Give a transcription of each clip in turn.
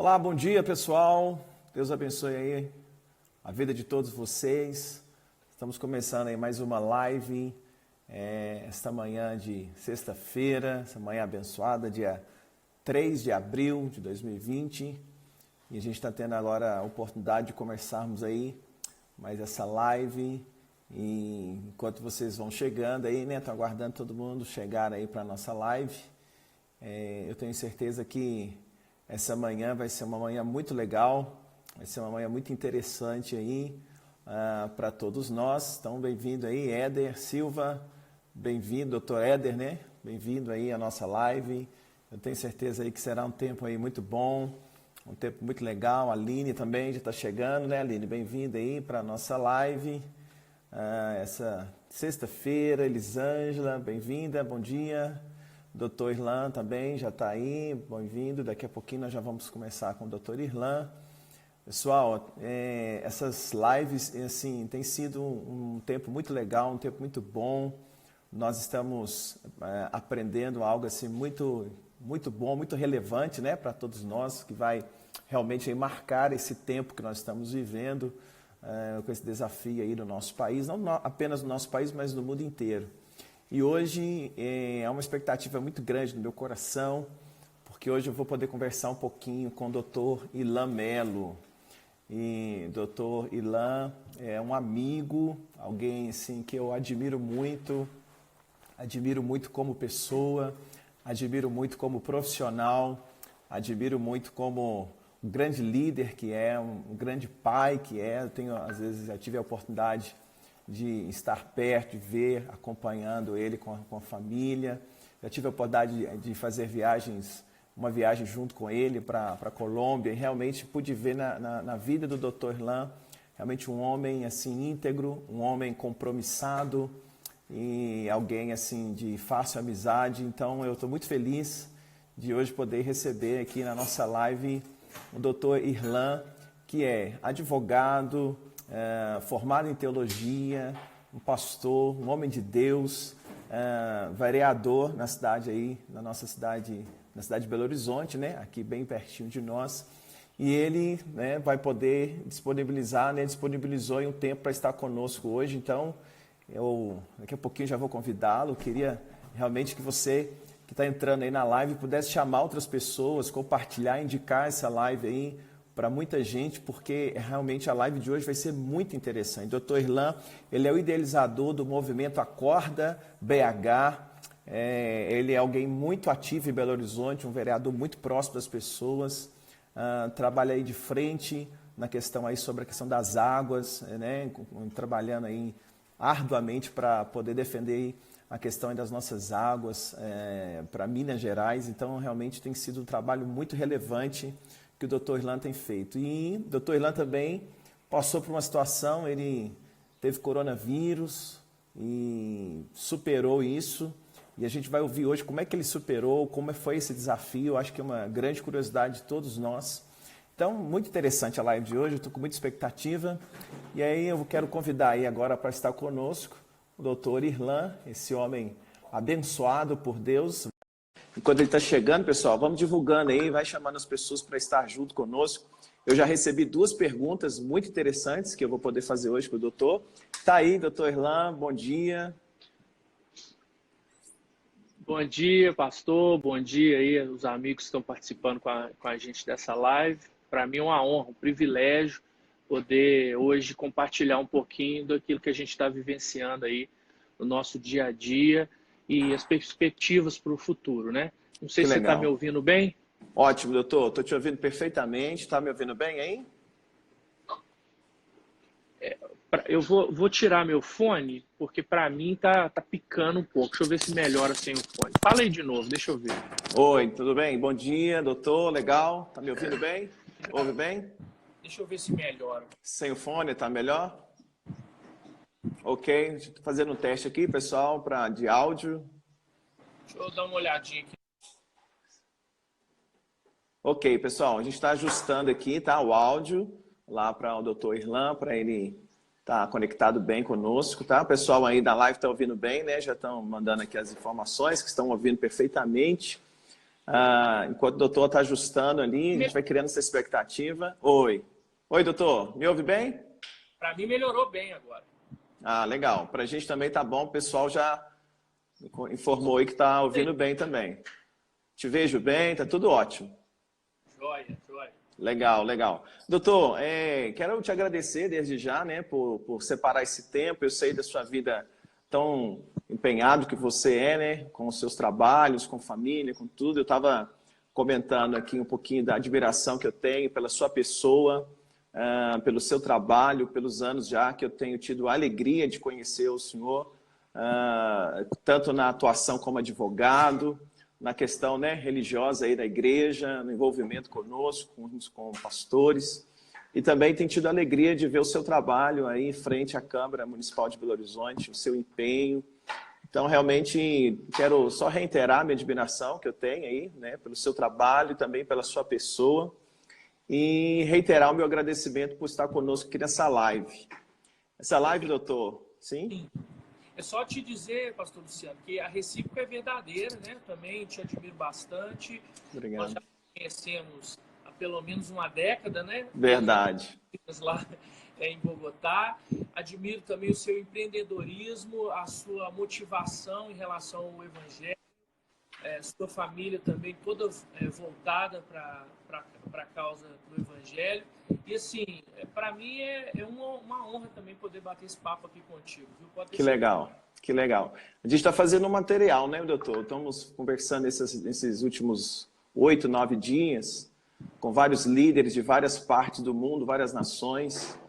Olá, bom dia pessoal, Deus abençoe aí a vida de todos vocês. Estamos começando aí mais uma live, esta manhã de sexta-feira, essa manhã abençoada, dia 3 de abril de 2020. E a gente está tendo agora a oportunidade de começarmos aí mais essa live. E enquanto vocês vão chegando aí, né, estou aguardando todo mundo chegar aí para a nossa live. Eu tenho certeza que essa manhã vai ser uma manhã muito legal, vai ser uma manhã muito interessante aí para todos nós. Então, bem-vindo aí, Éder Silva, bem-vindo, doutor Éder, né? Bem-vindo aí à nossa live. Eu tenho certeza aí que será um tempo aí muito bom, um tempo muito legal. A Aline também já está chegando, né, Aline? Bem-vinda aí para a nossa live. Essa sexta-feira, Elisângela, bem-vinda, bom dia. Doutor Irlan também já está aí, bem-vindo. Daqui a pouquinho nós já vamos começar com o doutor Irlan. Pessoal, essas lives, assim, tem sido um tempo muito legal, um tempo muito bom. Nós estamos aprendendo algo assim muito bom, muito relevante, né, para todos nós, que vai realmente aí marcar esse tempo que nós estamos vivendo com esse desafio aí no nosso país, não apenas no nosso país, mas no mundo inteiro. E hoje é uma expectativa muito grande no meu coração, porque hoje eu vou poder conversar um pouquinho com o Dr. Irlan Mello. E Dr. Irlan é um amigo, alguém assim que eu admiro muito como pessoa, admiro muito como profissional, admiro muito como um grande líder que é, um grande pai que é. Eu tenho, às vezes, já tive a oportunidade de estar perto, de ver, acompanhando ele com a família. Já tive a oportunidade de fazer uma viagem junto com ele para a Colômbia, e realmente pude ver na vida do Dr. Irlan realmente um homem assim íntegro, um homem compromissado e alguém assim de fácil amizade. Então eu estou muito feliz de hoje poder receber aqui na nossa live o Dr. Irlan, que é advogado, formado em teologia, um pastor, um homem de Deus, vereador na cidade aí, na cidade de Belo Horizonte, né, aqui bem pertinho de nós. E ele, né, vai poder disponibilizar, né, disponibilizou um tempo para estar conosco hoje. Então, eu daqui a pouquinho já vou convidá-lo. Queria realmente que você que está entrando aí na live pudesse chamar outras pessoas, compartilhar, indicar essa live aí para muita gente, porque realmente a live de hoje vai ser muito interessante. Dr. Irlan, ele é o idealizador do movimento Acorda BH, ele é alguém muito ativo em Belo Horizonte, um vereador muito próximo das pessoas, trabalha aí de frente na questão aí sobre a questão das águas, né, trabalhando aí arduamente para poder defender aí a questão das nossas águas para Minas Gerais. Então, realmente tem sido um trabalho muito relevante que o Dr. Irlan tem feito. E o Dr. Irlan também passou por uma situação, ele teve coronavírus e superou isso. E a gente vai ouvir hoje como é que ele superou, como foi esse desafio. Eu acho que é uma grande curiosidade de todos nós. Então, muito interessante a live de hoje, eu estou com muita expectativa. E aí eu quero convidar aí agora para estar conosco o Dr. Irlan, esse homem abençoado por Deus. Enquanto ele está chegando, pessoal, vamos divulgando aí, vai chamando as pessoas para estar junto conosco. Eu já recebi 2 perguntas muito interessantes que eu vou poder fazer hoje com o doutor. Está aí, doutor Irlan, bom dia. Bom dia, pastor, bom dia aí os amigos que estão participando com a gente dessa live. Para mim é uma honra, um privilégio poder hoje compartilhar um pouquinho daquilo que a gente está vivenciando aí no nosso dia a dia e as perspectivas para o futuro, né? Não sei se você está me ouvindo bem. Ótimo, doutor. Estou te ouvindo perfeitamente. Está me ouvindo bem aí? Eu vou tirar meu fone, porque para mim tá picando um pouco. Deixa eu ver se melhora sem o fone. Fala aí de novo, deixa eu ver. Oi, tudo bem? Bom dia, doutor. Legal? Está me ouvindo bem? Ouve bem? Deixa eu ver se melhora. Sem o fone, está melhor? Ok, estou fazendo um teste aqui, pessoal, de áudio. Deixa eu dar uma olhadinha aqui. Ok, pessoal, a gente está ajustando aqui, tá, o áudio lá para o Dr. Irlan, para ele estar conectado bem conosco, tá? O pessoal aí da live está ouvindo bem, né? Já estão mandando aqui as informações, que estão ouvindo perfeitamente. Enquanto o doutor está ajustando ali, a gente vai criando essa expectativa. Oi. Oi, doutor. Me ouve bem? Para mim melhorou bem agora. Legal. Para a gente também tá bom. O pessoal já informou aí que está ouvindo bem também. Te vejo bem, tá tudo ótimo. Joia, joia. Legal, legal. Doutor, quero te agradecer desde já, né, por separar esse tempo. Eu sei da sua vida tão empenhado que você é, né, com os seus trabalhos, com família, com tudo. Eu estava comentando aqui um pouquinho da admiração que eu tenho pela sua pessoa, pelo seu trabalho, pelos anos já que eu tenho tido a alegria de conhecer o senhor, tanto na atuação como advogado, na questão, né, religiosa aí da igreja, no envolvimento conosco, com pastores. E também tem tido a alegria de ver o seu trabalho aí em frente à Câmara Municipal de Belo Horizonte, o seu empenho. Então, realmente, quero só reiterar a minha admiração que eu tenho aí, né, pelo seu trabalho e também pela sua pessoa. E reiterar o meu agradecimento por estar conosco aqui nessa live. Essa live, doutor, sim? Sim. É só te dizer, pastor Luciano, que a recíproca é verdadeira, né? Também te admiro bastante. Obrigado. Nós já conhecemos há pelo menos uma década, né? Verdade. Lá em Bogotá. Admiro também o seu empreendedorismo, a sua motivação em relação ao Evangelho. Sua família também toda voltada para a causa do Evangelho. E assim, para mim é uma honra também poder bater esse papo aqui contigo. Viu? Que legal, que legal. A gente está fazendo um material, né, doutor? Estamos conversando nesses últimos 8, 9 dias com vários líderes de várias partes do mundo, várias nações,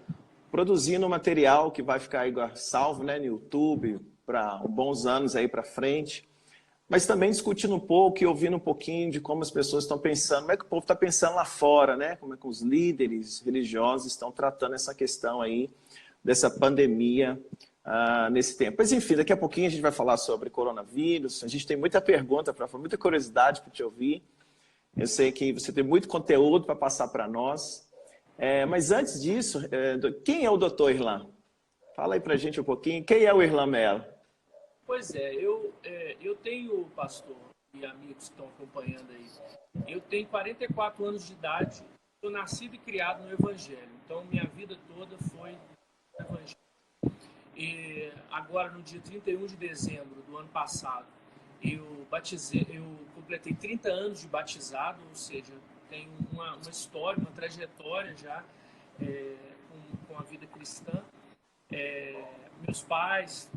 produzindo um material que vai ficar aí salvo, né, no YouTube para bons anos aí para frente. Mas também discutindo um pouco e ouvindo um pouquinho de como as pessoas estão pensando, como é que o povo está pensando lá fora, né? Como é que os líderes religiosos estão tratando essa questão aí, dessa pandemia nesse tempo. Mas enfim, daqui a pouquinho a gente vai falar sobre coronavírus, a gente tem muita pergunta, muita curiosidade para te ouvir. Eu sei que você tem muito conteúdo para passar para nós. Mas antes disso, quem é o doutor Irlan? Fala aí para a gente um pouquinho. Quem é o Irlan Mello? Pois é, eu tenho, pastor e amigos que estão acompanhando aí, eu tenho 44 anos de idade, sou nascido e criado no Evangelho, então minha vida toda foi no Evangelho. E agora, no dia 31 de dezembro do ano passado, eu completei 30 anos de batizado, ou seja, tenho uma história, uma trajetória já com a vida cristã. Meus pais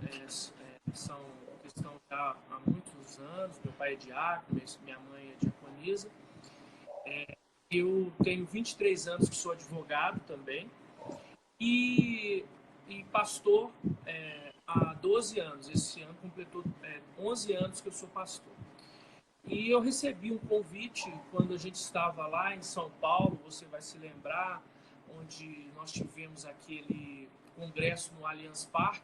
são cristãos já há muitos anos, meu pai é diácono, minha mãe é diaconisa. Eu tenho 23 anos que sou advogado também e pastor há 12 anos. Esse ano completou 11 anos que eu sou pastor. E eu recebi um convite quando a gente estava lá em São Paulo, você vai se lembrar, onde nós tivemos aquele congresso no Allianz Parque.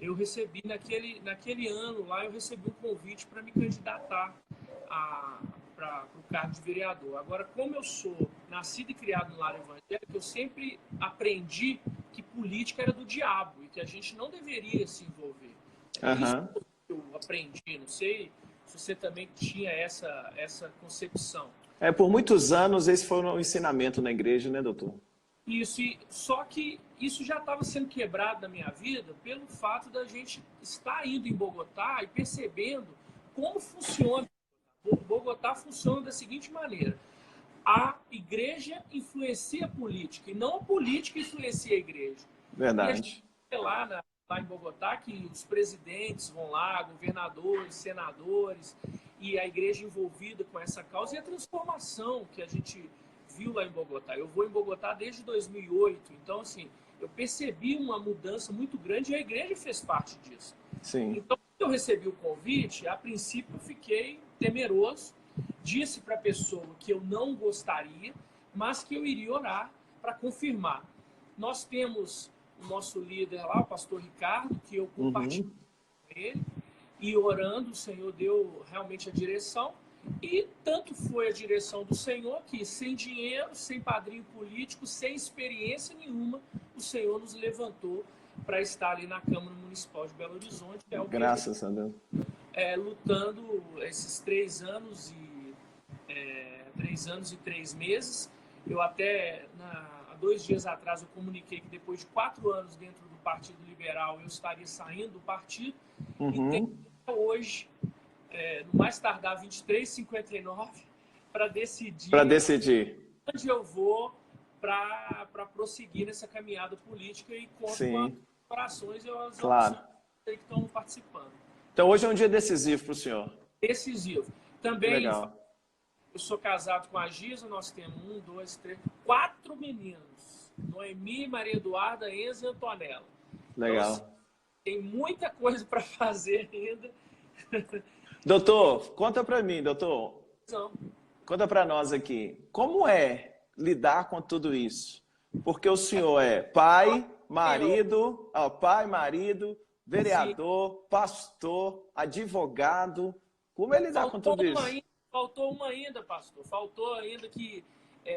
Eu recebi, naquele ano lá, eu recebi um convite para me candidatar para o cargo de vereador. Agora, como eu sou nascido e criado no lar evangélico, eu sempre aprendi que política era do diabo e que a gente não deveria se envolver. Isso que eu aprendi, não sei se você também tinha essa concepção. Por muitos anos esse foi o ensinamento na igreja, né, doutor? Isso, só que isso já estava sendo quebrado na minha vida pelo fato da gente estar indo em Bogotá e percebendo como funciona. Bogotá funciona da seguinte maneira: a igreja influencia a política e não a política influencia a igreja. Verdade. E a gente vê lá em Bogotá que os presidentes vão lá, governadores, senadores, e a igreja envolvida com essa causa e a transformação que a gente viu lá em Bogotá. Eu vou em Bogotá desde 2008, então assim, eu percebi uma mudança muito grande e a igreja fez parte disso. Sim. Então, quando eu recebi o convite, a princípio eu fiquei temeroso, disse para a pessoa que eu não gostaria, mas que eu iria orar para confirmar. Nós temos o nosso líder lá, o pastor Ricardo, que eu compartilhei com ele, e orando, o Senhor deu realmente a direção. E tanto foi a direção do Senhor que, sem dinheiro, sem padrinho político, sem experiência nenhuma, o Senhor nos levantou para estar ali na Câmara Municipal de Belo Horizonte. Que é o Graças a Deus. Lutando esses 3 anos 3 anos e 3 meses. Eu até, há 2 dias atrás, eu comuniquei que depois de 4 anos dentro do Partido Liberal, eu estaria saindo do partido. E tenho hoje, no mais tardar 23h59, para decidir onde eu vou para prosseguir nessa caminhada política e conto com as orações e as opções que estão participando. Então hoje é um dia decisivo para o senhor. Decisivo. Também, legal. Eu sou casado com a Giza, nós temos 4 meninos. Noemi, Maria Eduarda, Enza e Antonella. Legal. Então, tem muita coisa para fazer ainda. Doutor, conta para mim, doutor. Não. Conta para nós aqui. Como é lidar com tudo isso? Porque o senhor é pai, marido, vereador, pastor, advogado. Como é lidar com tudo isso? Faltou uma ainda, pastor. Faltou ainda que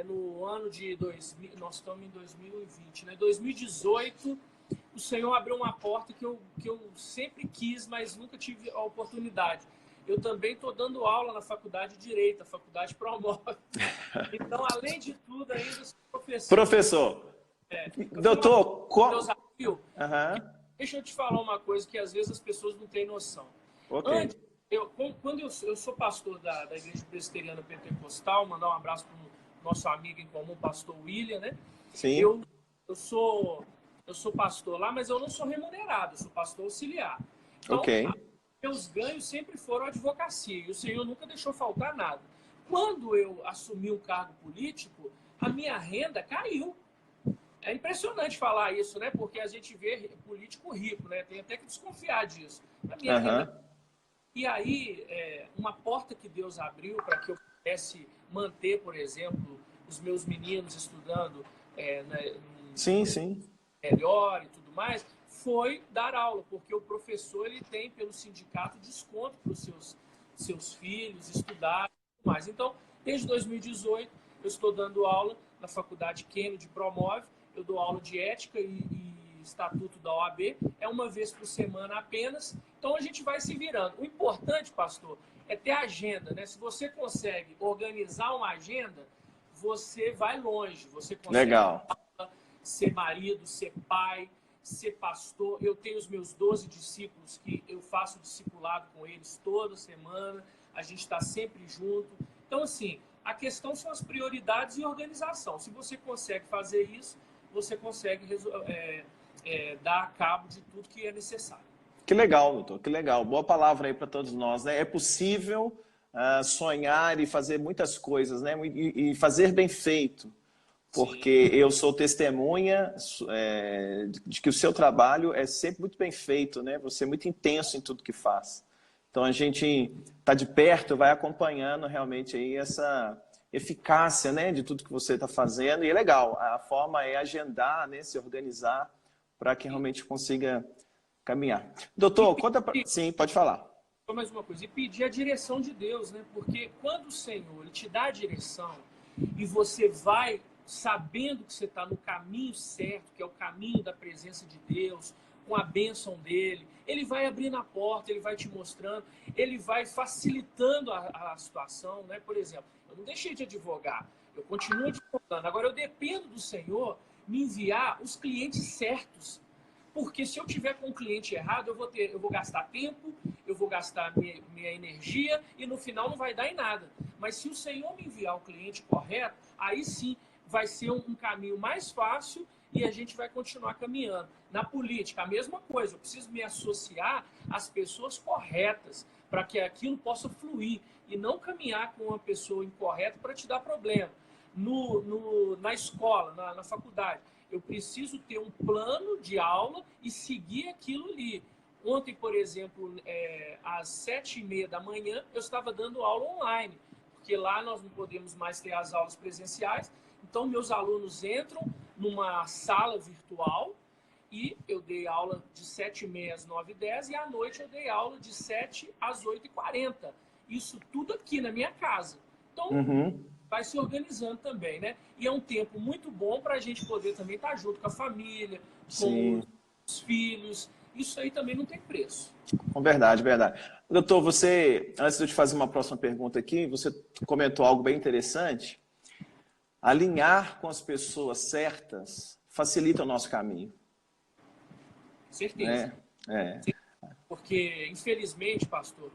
no ano de 2000, nós estamos em 2020, né? 2018, o Senhor abriu uma porta que eu sempre quis, mas nunca tive a oportunidade. Eu também estou dando aula na Faculdade de Direito, a Faculdade Promove. Então, além de tudo, ainda sou professor. Professor. Doutor, deixa eu te falar uma coisa que às vezes as pessoas não têm noção. Ok. Quando eu sou pastor da Igreja Presbiteriana Pentecostal, mandar um abraço para o nosso amigo em comum, pastor William, né? Sim. Eu sou pastor lá, mas eu não sou remunerado, eu sou pastor auxiliar. Então, meus ganhos sempre foram advocacia, e o Senhor nunca deixou faltar nada. Quando eu assumi um cargo político, a minha renda caiu. É impressionante falar isso, né? Porque a gente vê político rico, né? Tem até que desconfiar disso. A minha renda... E aí, uma porta que Deus abriu para que eu pudesse manter, por exemplo, os meus meninos estudando melhor e tudo mais, foi dar aula, porque o professor ele tem, pelo sindicato, desconto para os seus filhos estudar e tudo mais. Então, desde 2018, eu estou dando aula na Faculdade Kennedy Promove, eu dou aula de ética e estatuto da OAB, é uma vez por semana apenas, então a gente vai se virando. O importante, pastor, é ter agenda, né? Se você consegue organizar uma agenda, você vai longe, você consegue ser marido, ser pai, ser pastor. Eu tenho os meus 12 discípulos que eu faço discipulado com eles toda semana, a gente está sempre junto. Então, assim, a questão são as prioridades e organização. Se você consegue fazer isso, você consegue dar cabo de tudo que é necessário. Que legal, doutor, que legal. Boa palavra aí para todos nós, né? É possível sonhar e fazer muitas coisas, né? E fazer bem feito, porque eu sou testemunha de que o seu trabalho é sempre muito bem feito, né? Você é muito intenso em tudo que faz. Então a gente está de perto, vai acompanhando realmente aí essa eficácia, né, de tudo que você está fazendo, e é legal. A forma é agendar, né, se organizar para que realmente consiga caminhar. Doutor, conta pra... Sim, pode falar. Só mais uma coisa, e pedir a direção de Deus, né? Porque quando o Senhor ele te dá a direção e você vai sabendo que você está no caminho certo, que é o caminho da presença de Deus, com a bênção dele, ele vai abrindo a porta, ele vai te mostrando, ele vai facilitando a situação, né? Por exemplo, eu não deixei de advogar, eu continuo advogando. Agora eu dependo do Senhor me enviar os clientes certos. Porque se eu tiver com um cliente errado, eu vou gastar tempo, eu vou gastar minha energia e no final não vai dar em nada. Mas se o Senhor me enviar o cliente correto, aí sim vai ser um caminho mais fácil e a gente vai continuar caminhando. Na política, a mesma coisa. Eu preciso me associar às pessoas corretas para que aquilo possa fluir e não caminhar com uma pessoa incorreta para te dar problema. Na escola, na faculdade, eu preciso ter um plano de aula e seguir aquilo ali. Ontem, por exemplo, às 7h30 da manhã, eu estava dando aula online, porque lá nós não podemos mais ter as aulas presenciais. Então, meus alunos entram numa sala virtual e eu dei aula de 7h30 às 9h10 e à noite eu dei aula de 7 às 8h40. Isso tudo aqui na minha casa. Então, vai se organizando também, né? E é um tempo muito bom para a gente poder também estar junto com a família, com os filhos, isso aí também não tem preço. Verdade, verdade. Doutor, você, antes de eu te fazer uma próxima pergunta aqui, você comentou algo bem interessante. Alinhar com as pessoas certas facilita o nosso caminho. Certeza. É. Porque, infelizmente, pastor,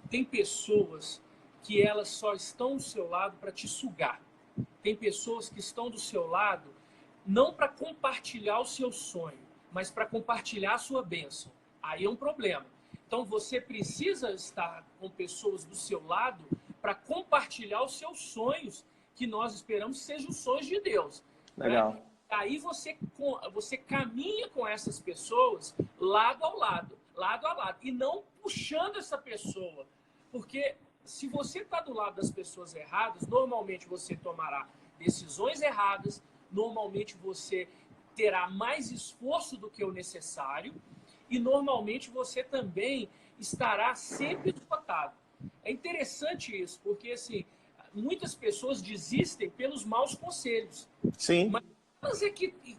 tem pessoas que elas só estão do seu lado para te sugar. Tem pessoas que estão do seu lado não para compartilhar o seu sonho, mas para compartilhar a sua bênção. Aí é um problema. Então você precisa estar com pessoas do seu lado para compartilhar os seus sonhos, que nós esperamos que sejam os sonhos de Deus. Legal. Né? Aí você caminha com essas pessoas lado a lado, e não puxando essa pessoa. Porque se você está do lado das pessoas erradas, normalmente você tomará decisões erradas, normalmente você terá mais esforço do que o necessário e normalmente você também estará sempre esgotado. É interessante isso, porque assim, muitas pessoas desistem pelos maus conselhos. Sim. Mas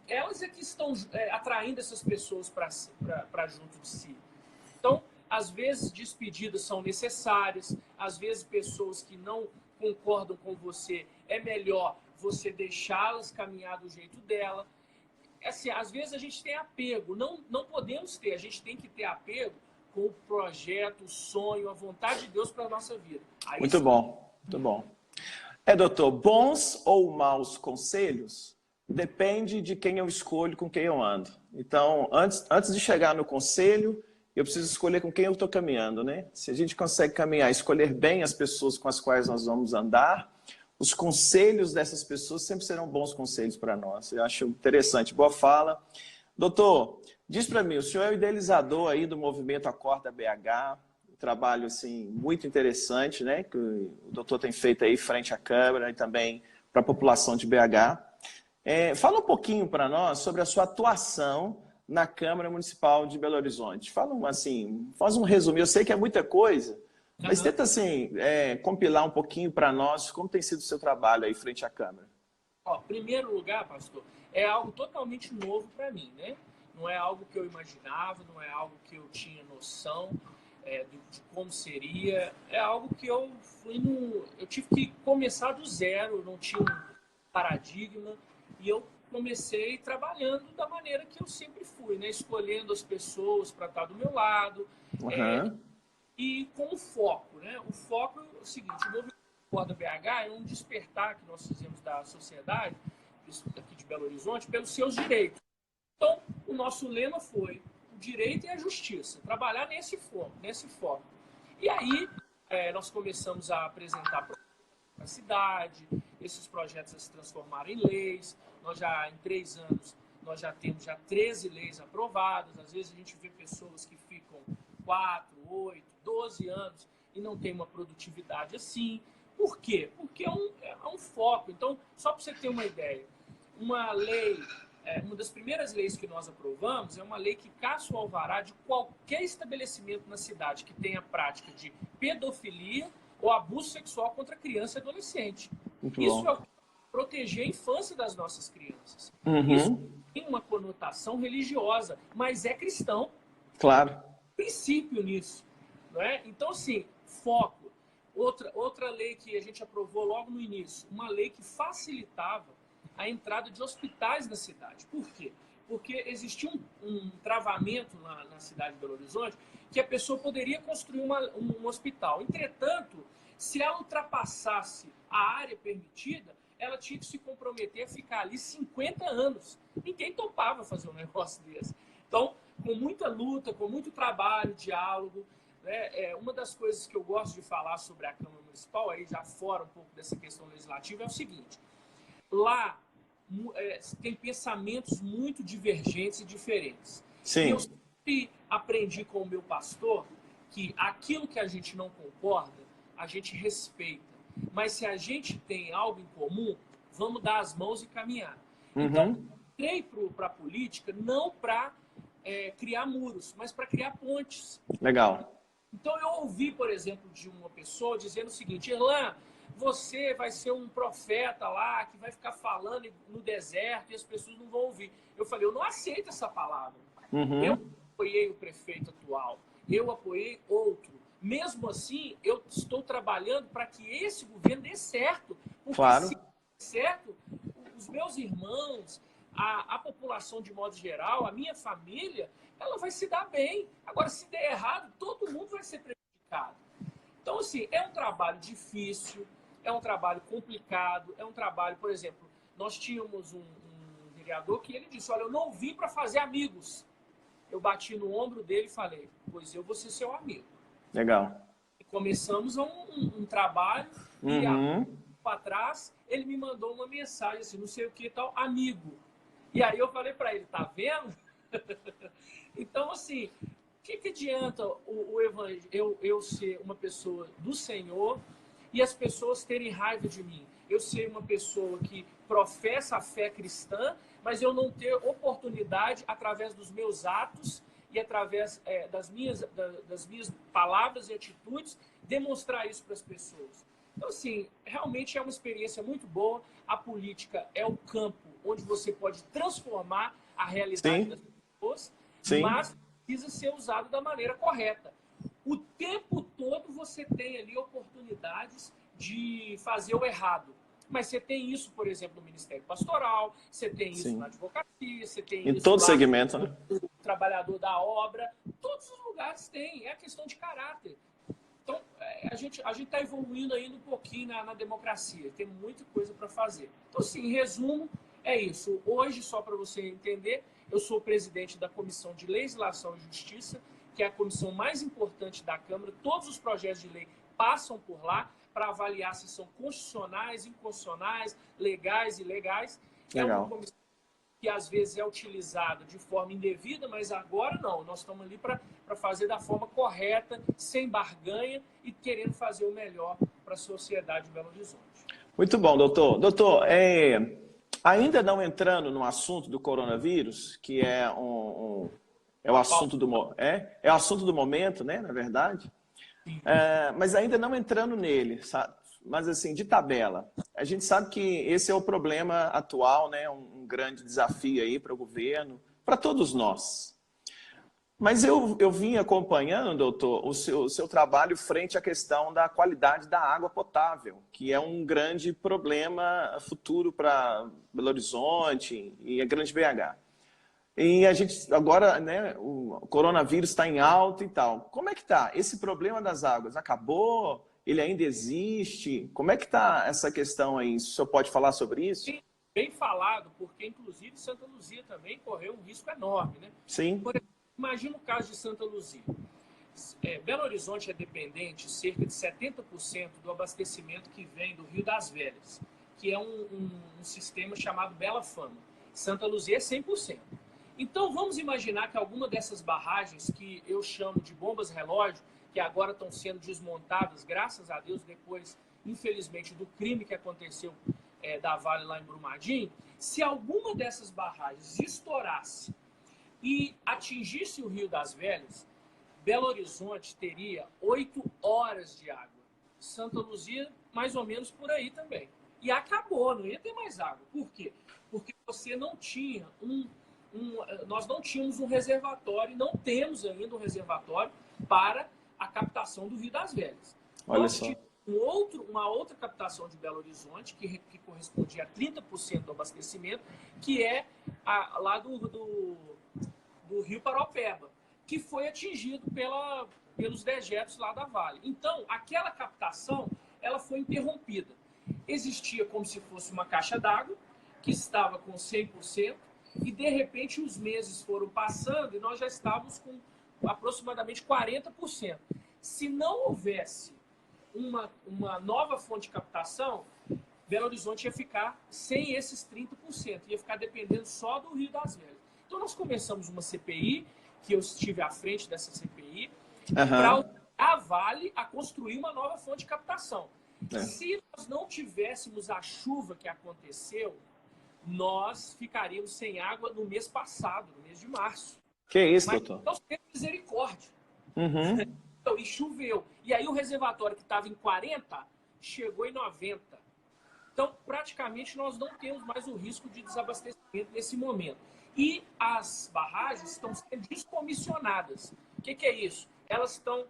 elas é que estão atraindo essas pessoas para junto de si. Então, às vezes, despedidas são necessárias, às vezes, pessoas que não concordam com você, é melhor você deixá-las caminhar do jeito dela. Assim, às vezes, a gente tem apego, não podemos ter, a gente tem que ter apego com o projeto, o sonho, a vontade de Deus para a nossa vida. Aí muito bom, muito bom. Doutor, bons ou maus conselhos depende de quem eu escolho, com quem eu ando. Então, antes de chegar no conselho, eu preciso escolher com quem eu estou caminhando, né? Se a gente consegue caminhar, escolher bem as pessoas com as quais nós vamos andar, os conselhos dessas pessoas sempre serão bons conselhos para nós. Eu acho interessante. Boa fala. Doutor, diz para mim, o senhor é o idealizador aí do movimento Acorda BH, um trabalho assim, muito interessante, né? Que o doutor tem feito aí frente à Câmara e também para a população de BH. Fala um pouquinho para nós sobre a sua atuação na Câmara Municipal de Belo Horizonte. Fala assim, faz um resumo. Eu sei que é muita coisa, mas tenta assim, compilar um pouquinho para nós como tem sido o seu trabalho aí frente à Câmara. Primeiro lugar, pastor, é algo totalmente novo para mim, né? Não é algo que eu imaginava, não é algo que eu tinha noção de como seria. É algo que eu tive que começar do zero, não tinha um paradigma. E eu comecei trabalhando da maneira que eu sempre fui, né? Escolhendo as pessoas para estar do meu lado. E com o foco, né? O foco é o seguinte, o movimento Acorda BH é um despertar que nós fizemos da sociedade, aqui de Belo Horizonte, pelos seus direitos. Então, o nosso lema foi o direito e a justiça, trabalhar nesse foco. E aí, nós começamos a apresentar para a cidade, esses projetos a se transformaram em leis. Nós já, em 3 anos, nós já temos 13 leis aprovadas. Às vezes a gente vê pessoas que ficam 4, 8, 12 anos e não tem uma produtividade assim. Por quê? Porque é um foco. Então, só para você ter uma ideia, uma das primeiras leis que nós aprovamos é uma lei que caça o alvará de qualquer estabelecimento na cidade que tenha prática de pedofilia ou abuso sexual contra criança e adolescente. Isso é proteger a infância das nossas crianças. Isso tem uma conotação religiosa, mas é cristão. Claro. Princípio nisso. Não é? Então, assim, foco. Outra lei que a gente aprovou logo no início, uma lei que facilitava a entrada de hospitais na cidade. Por quê? Porque existia um travamento na cidade de Belo Horizonte que a pessoa poderia construir um hospital. Entretanto, se ela ultrapassasse a área permitida, ela tinha que se comprometer a ficar ali 50 anos. Ninguém topava fazer um negócio desse. Então, com muita luta, com muito trabalho, diálogo, né, uma das coisas que eu gosto de falar sobre a Câmara Municipal, aí já fora um pouco dessa questão legislativa, é o seguinte. Lá tem pensamentos muito divergentes e diferentes. Sim. E eu sempre aprendi com o meu pastor que aquilo que a gente não concorda, a gente respeita. Mas se a gente tem algo em comum, vamos dar as mãos e caminhar. Então, entrei para a política não para criar muros, mas para criar pontes. Legal. Então, eu ouvi, por exemplo, de uma pessoa dizendo o seguinte: Irlan, você vai ser um profeta lá que vai ficar falando no deserto e as pessoas não vão ouvir. Eu falei, eu não aceito essa palavra. Eu apoiei o prefeito atual, eu apoiei outro. Mesmo assim, eu estou trabalhando para que esse governo dê certo. Porque Claro. se der certo, os meus irmãos, a população de modo geral, a minha família, ela vai se dar bem. Agora, se der errado, todo mundo vai ser prejudicado. Então, assim, é um trabalho difícil, é um trabalho complicado, é um trabalho, por exemplo, nós tínhamos um vereador que ele disse, olha, eu não vim para fazer amigos. Eu bati no ombro dele e falei, pois eu vou ser seu amigo. Legal. E começamos um trabalho e há um tempo atrás ele me mandou uma mensagem assim, não sei o que tal, amigo. E aí eu falei para ele, tá vendo? Então, assim, o que adianta o evangelho, eu ser uma pessoa do Senhor e as pessoas terem raiva de mim? Eu ser uma pessoa que professa a fé cristã, mas eu não ter oportunidade, através dos meus atos e através das minhas palavras e atitudes, demonstrar isso para as pessoas. Então, assim, realmente é uma experiência muito boa. A política é o campo onde você pode transformar a realidade das pessoas, mas precisa ser usado da maneira correta. O tempo todo você tem ali oportunidades de fazer o errado. Mas você tem isso, por exemplo, no Ministério Pastoral, você tem isso na advocacia, você tem isso em todo segmento, né? O trabalhador da obra, todos os lugares tem, é a questão de caráter. Então, a gente está evoluindo ainda um pouquinho na democracia, tem muita coisa para fazer. Então, assim, em resumo, é isso. Hoje, só para você entender, eu sou presidente da Comissão de Legislação e Justiça, que é a comissão mais importante da Câmara. Todos os projetos de lei passam por lá para avaliar se são constitucionais, inconstitucionais, legais e ilegais. Legal. É uma comissão que às vezes é utilizada de forma indevida, mas agora não. Nós estamos ali para fazer da forma correta, sem barganha e querendo fazer o melhor para a sociedade de Belo Horizonte. Muito bom, doutor. Doutor, ainda não entrando no assunto do coronavírus, que é o assunto é o assunto do momento, né, na verdade. Mas ainda não entrando nele, sabe? Mas assim, de tabela. A gente sabe que esse é o problema atual, né? Um grande desafio aí para o governo, para todos nós. Mas eu vim acompanhando, doutor, o seu trabalho frente à questão da qualidade da água potável, que é um grande problema futuro para Belo Horizonte e a Grande BH. E a gente agora, né, o coronavírus está em alta e tal. Como é que está? Esse problema das águas acabou? Ele ainda existe? Como é que está essa questão aí? O senhor pode falar sobre isso? Sim, bem falado, porque inclusive Santa Luzia também correu um risco enorme, né? Sim. Por exemplo, imagina o caso de Santa Luzia. Belo Horizonte é dependente cerca de 70% do abastecimento que vem do Rio das Velhas, que é um sistema chamado Bela Fama. Santa Luzia é 100%. Então, vamos imaginar que alguma dessas barragens, que eu chamo de bombas relógio, que agora estão sendo desmontadas, graças a Deus, depois, infelizmente, do crime que aconteceu da Vale lá em Brumadinho, se alguma dessas barragens estourasse e atingisse o Rio das Velhas, Belo Horizonte teria 8 horas de água. Santa Luzia, mais ou menos por aí também. E acabou, não ia ter mais água. Por quê? Porque você não tinha nós não tínhamos um reservatório, não temos ainda um reservatório para a captação do Rio das Velhas. Olha nós só. tínhamos uma outra captação de Belo Horizonte, que correspondia a 30% do abastecimento, que é lá do Rio Paraopeba, que foi atingido pelos dejetos lá da Vale. Então, aquela captação ela foi interrompida. Existia como se fosse uma caixa d'água, que estava com 100%, e, de repente, os meses foram passando e nós já estávamos com aproximadamente 40%. Se não houvesse uma nova fonte de captação, Belo Horizonte ia ficar sem esses 30%, ia ficar dependendo só do Rio das Velhas. Então, nós começamos uma CPI, que eu estive à frente dessa CPI, para a Vale a construir uma nova fonte de captação. Se nós não tivéssemos a chuva que aconteceu, nós ficaríamos sem água no mês passado, no mês de março. Que isso, mas doutor? nós temos misericórdia. Então, e choveu. E aí o reservatório que estava em 40 chegou em 90. Então, praticamente, nós não temos mais o risco de desabastecimento nesse momento. E as barragens estão sendo descomissionadas. O que é isso? Elas estão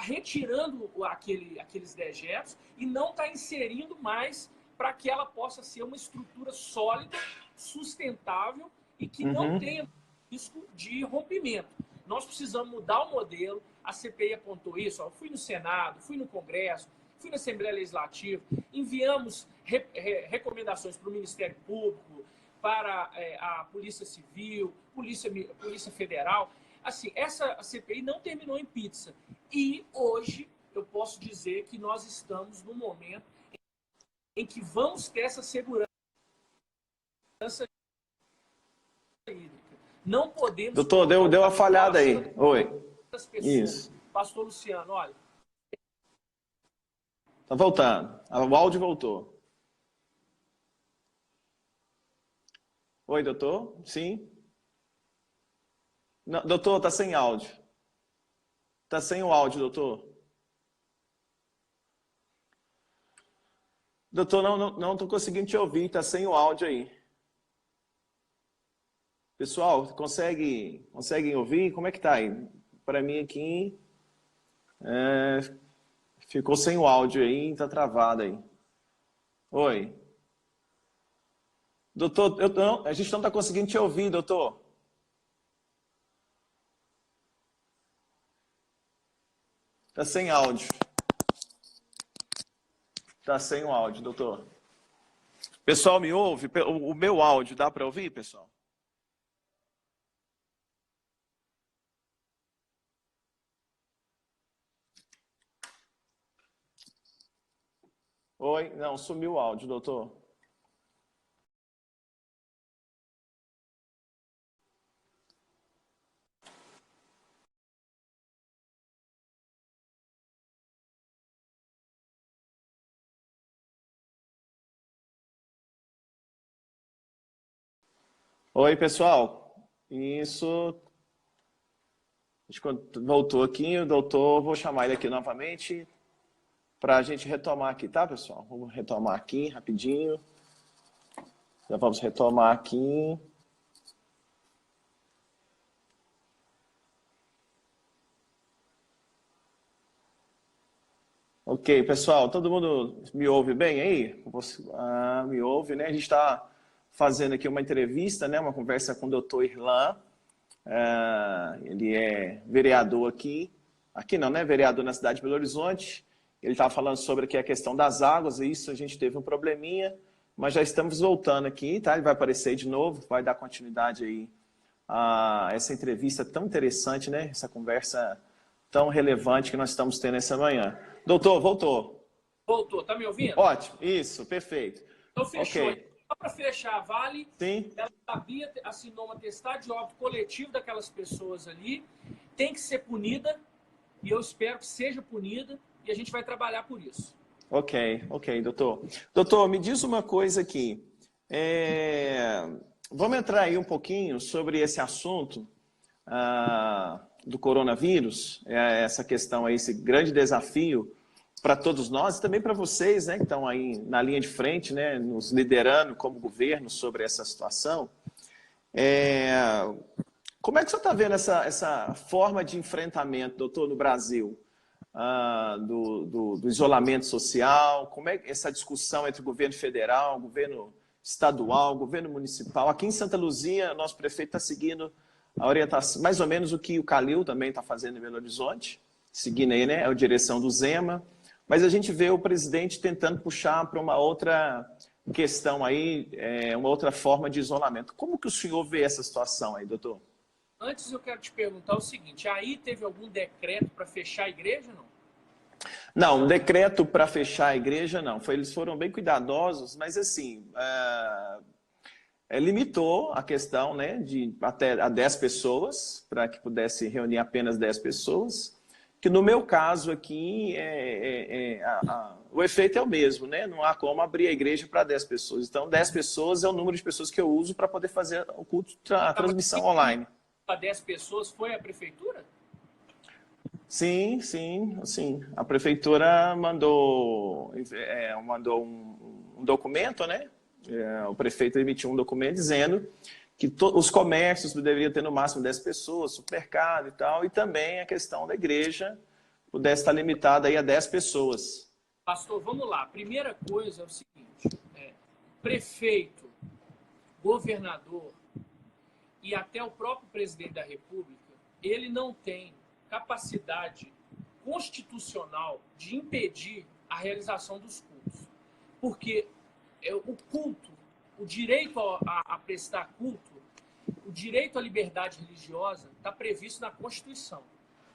retirando aqueles dejetos e não está inserindo mais para que ela possa ser uma estrutura sólida, sustentável e que não tenha risco de rompimento. Nós precisamos mudar o modelo. A CPI apontou isso. Eu fui no Senado, fui no Congresso, fui na Assembleia Legislativa, enviamos recomendações para o Ministério Público, para a Polícia Civil, Polícia Federal. Assim, essa CPI não terminou em pizza. E hoje eu posso dizer que nós estamos no momento em que vamos ter essa segurança hídrica. Não podemos... Doutor, deu uma falhada aí. Oi. Isso. Pastor Luciano, olha. Tá voltando. O áudio voltou. Oi, doutor? Sim? Não, doutor, tá sem áudio. Tá sem o áudio, doutor. Doutor, não tô conseguindo te ouvir, tá sem o áudio aí. Pessoal, conseguem ouvir? Como é que tá aí? Para mim aqui, ficou sem o áudio aí, tá travado aí. Oi. Doutor, a gente não tá conseguindo te ouvir, doutor. Tá sem áudio. Tá sem o áudio, doutor. Pessoal, me ouve? O meu áudio, dá para ouvir, pessoal? Oi? Não, sumiu o áudio, doutor. Oi, pessoal. Isso. A gente voltou aqui, o doutor, vou chamar ele aqui novamente para a gente retomar aqui, tá, pessoal? Vamos retomar aqui rapidinho. Já vamos retomar aqui. Ok, pessoal, todo mundo me ouve bem aí? Me ouve, né? A gente está fazendo aqui uma entrevista, né? Uma conversa com o doutor Irlan. Ele é vereador aqui não, né? Vereador na cidade de Belo Horizonte. Ele estava falando sobre aqui a questão das águas, e isso a gente teve um probleminha, mas já estamos voltando aqui, tá? Ele vai aparecer de novo, vai dar continuidade aí a essa entrevista tão interessante, né? Essa conversa tão relevante que nós estamos tendo essa manhã. Doutor, voltou. Voltou, tá me ouvindo? Ótimo, isso, perfeito. Então fechou. Okay. Só para fechar, a Vale, sim, ela sabia, assinou uma atestado de óbito coletivo daquelas pessoas ali, tem que ser punida, e eu espero que seja punida, e a gente vai trabalhar por isso. Ok, doutor. Doutor, me diz uma coisa aqui. Vamos entrar aí um pouquinho sobre esse assunto do coronavírus, essa questão aí, esse grande desafio para todos nós e também para vocês, né, que estão aí na linha de frente, né, nos liderando como governo sobre essa situação. Como é que o senhor está vendo essa forma de enfrentamento, doutor, no Brasil, do isolamento social? Como é essa discussão entre o governo federal, o governo estadual, o governo municipal? Aqui em Santa Luzia, nosso prefeito está seguindo a orientação, mais ou menos o que o Calil também está fazendo em Belo Horizonte, seguindo aí, né, a direção do Zema. Mas a gente vê o presidente tentando puxar para uma outra questão aí, uma outra forma de isolamento. Como que o senhor vê essa situação aí, doutor? Antes eu quero te perguntar o seguinte, aí teve algum decreto para fechar a igreja, não? Não, um decreto para fechar a igreja, não. Eles foram bem cuidadosos, mas assim, limitou a questão, né, de até a 10 pessoas, para que pudesse reunir apenas 10 pessoas. Que no meu caso aqui, o efeito é o mesmo, né? Não há como abrir a igreja para 10 pessoas. Então, 10 pessoas é o número de pessoas que eu uso para poder fazer o culto, a transmissão online. Para 10 pessoas foi a prefeitura? Sim. A prefeitura mandou um documento, né? O prefeito emitiu um documento dizendo que os comércios deveriam ter no máximo 10 pessoas, supermercado e tal, e também a questão da igreja pudesse estar limitada aí a 10 pessoas. Pastor, vamos lá. Primeira coisa é o seguinte, prefeito, governador e até o próprio presidente da República, ele não tem capacidade constitucional de impedir a realização dos cultos. Porque o culto, o direito a prestar culto, o direito à liberdade religiosa está previsto na Constituição.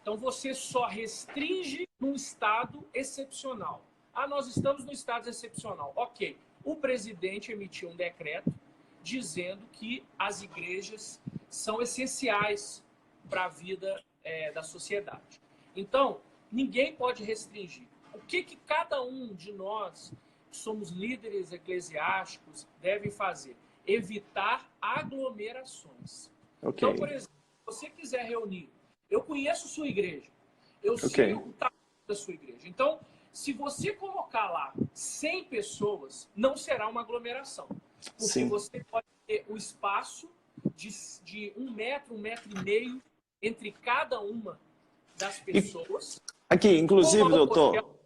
Então, você só restringe num estado excepcional. Nós estamos no estado excepcional. Ok, o presidente emitiu um decreto dizendo que as igrejas são essenciais para a vida da sociedade. Então, ninguém pode restringir. O que cada um de nós, que somos líderes eclesiásticos, deve fazer? Evitar aglomerações. Okay. Então, por exemplo, se você quiser reunir, eu conheço sua igreja, eu sei o tamanho da sua igreja. Então, se você colocar lá 100 pessoas, não será uma aglomeração. Porque Sim. você pode ter o espaço de 1 metro, 1,5 metro entre cada uma das pessoas. Aqui, inclusive, doutor,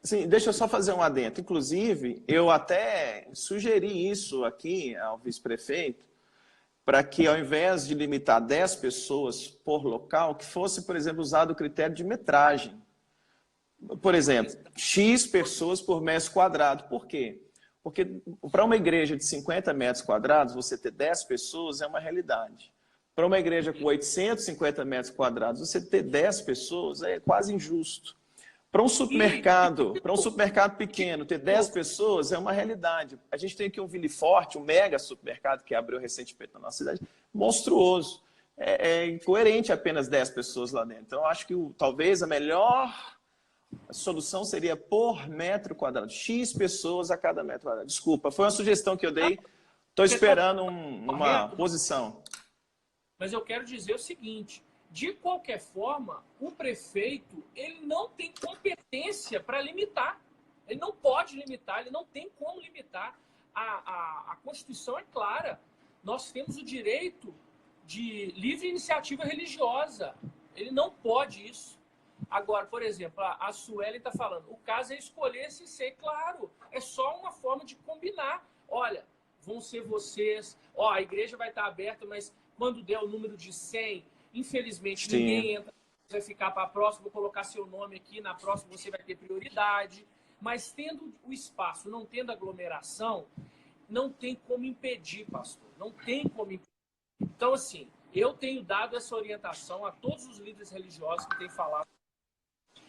sim, deixa eu só fazer um adendo. Inclusive, eu até sugeri isso aqui ao vice-prefeito, para que ao invés de limitar 10 pessoas por local, que fosse, por exemplo, usado o critério de metragem. Por exemplo, X pessoas por metro quadrado. Por quê? Porque para uma igreja de 50 metros quadrados, você ter 10 pessoas é uma realidade. Para uma igreja com 850 metros quadrados, você ter 10 pessoas é quase injusto. Para um supermercado pequeno, ter 10 pessoas é uma realidade. A gente tem aqui um Ville Forte, um mega supermercado que abriu recentemente na nossa cidade, monstruoso. É incoerente apenas 10 pessoas lá dentro. Então, eu acho que talvez a melhor solução seria por metro quadrado. X pessoas a cada metro quadrado. Desculpa, foi uma sugestão que eu dei. Estou esperando uma posição. Mas eu quero dizer o seguinte, de qualquer forma, o prefeito ele não tem competência para limitar. Ele não pode limitar, ele não tem como limitar. A Constituição é clara. Nós temos o direito de livre iniciativa religiosa. Ele não pode isso. Agora, por exemplo, a Sueli está falando, o caso é escolher esse ser, claro. É só uma forma de combinar. Olha, vão ser vocês, a igreja vai estar aberta, mas quando der o número de 100, infelizmente, Sim. Ninguém entra, vai ficar para a próxima, vou colocar seu nome aqui, na próxima você vai ter prioridade. Mas tendo o espaço, não tendo aglomeração, não tem como impedir, pastor. Não tem como impedir. Então, assim, eu tenho dado essa orientação a todos os líderes religiosos que têm falado.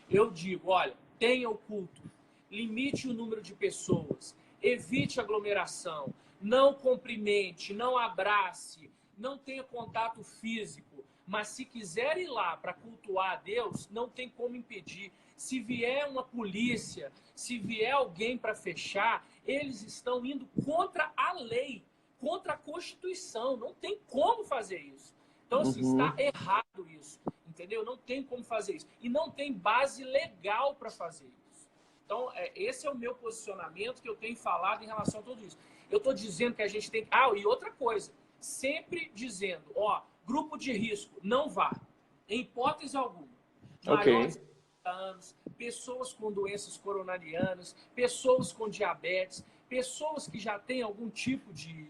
Eu digo, olha, tenha o culto, limite o número de pessoas, evite aglomeração, não cumprimente, não abrace, não tenha contato físico, mas se quiser ir lá para cultuar a Deus, não tem como impedir. Se vier uma polícia, se vier alguém para fechar, eles estão indo contra a lei, contra a Constituição, não tem como fazer isso. Então, assim, está errado isso, entendeu? Não tem como fazer isso. E não tem base legal para fazer isso. Então, esse é o meu posicionamento que eu tenho falado em relação a tudo isso. Eu estou dizendo que a gente tem... e outra coisa, sempre dizendo, grupo de risco, não vá, em hipótese alguma. Maiores de 30 anos, pessoas com doenças coronarianas, pessoas com diabetes, pessoas que já têm algum tipo de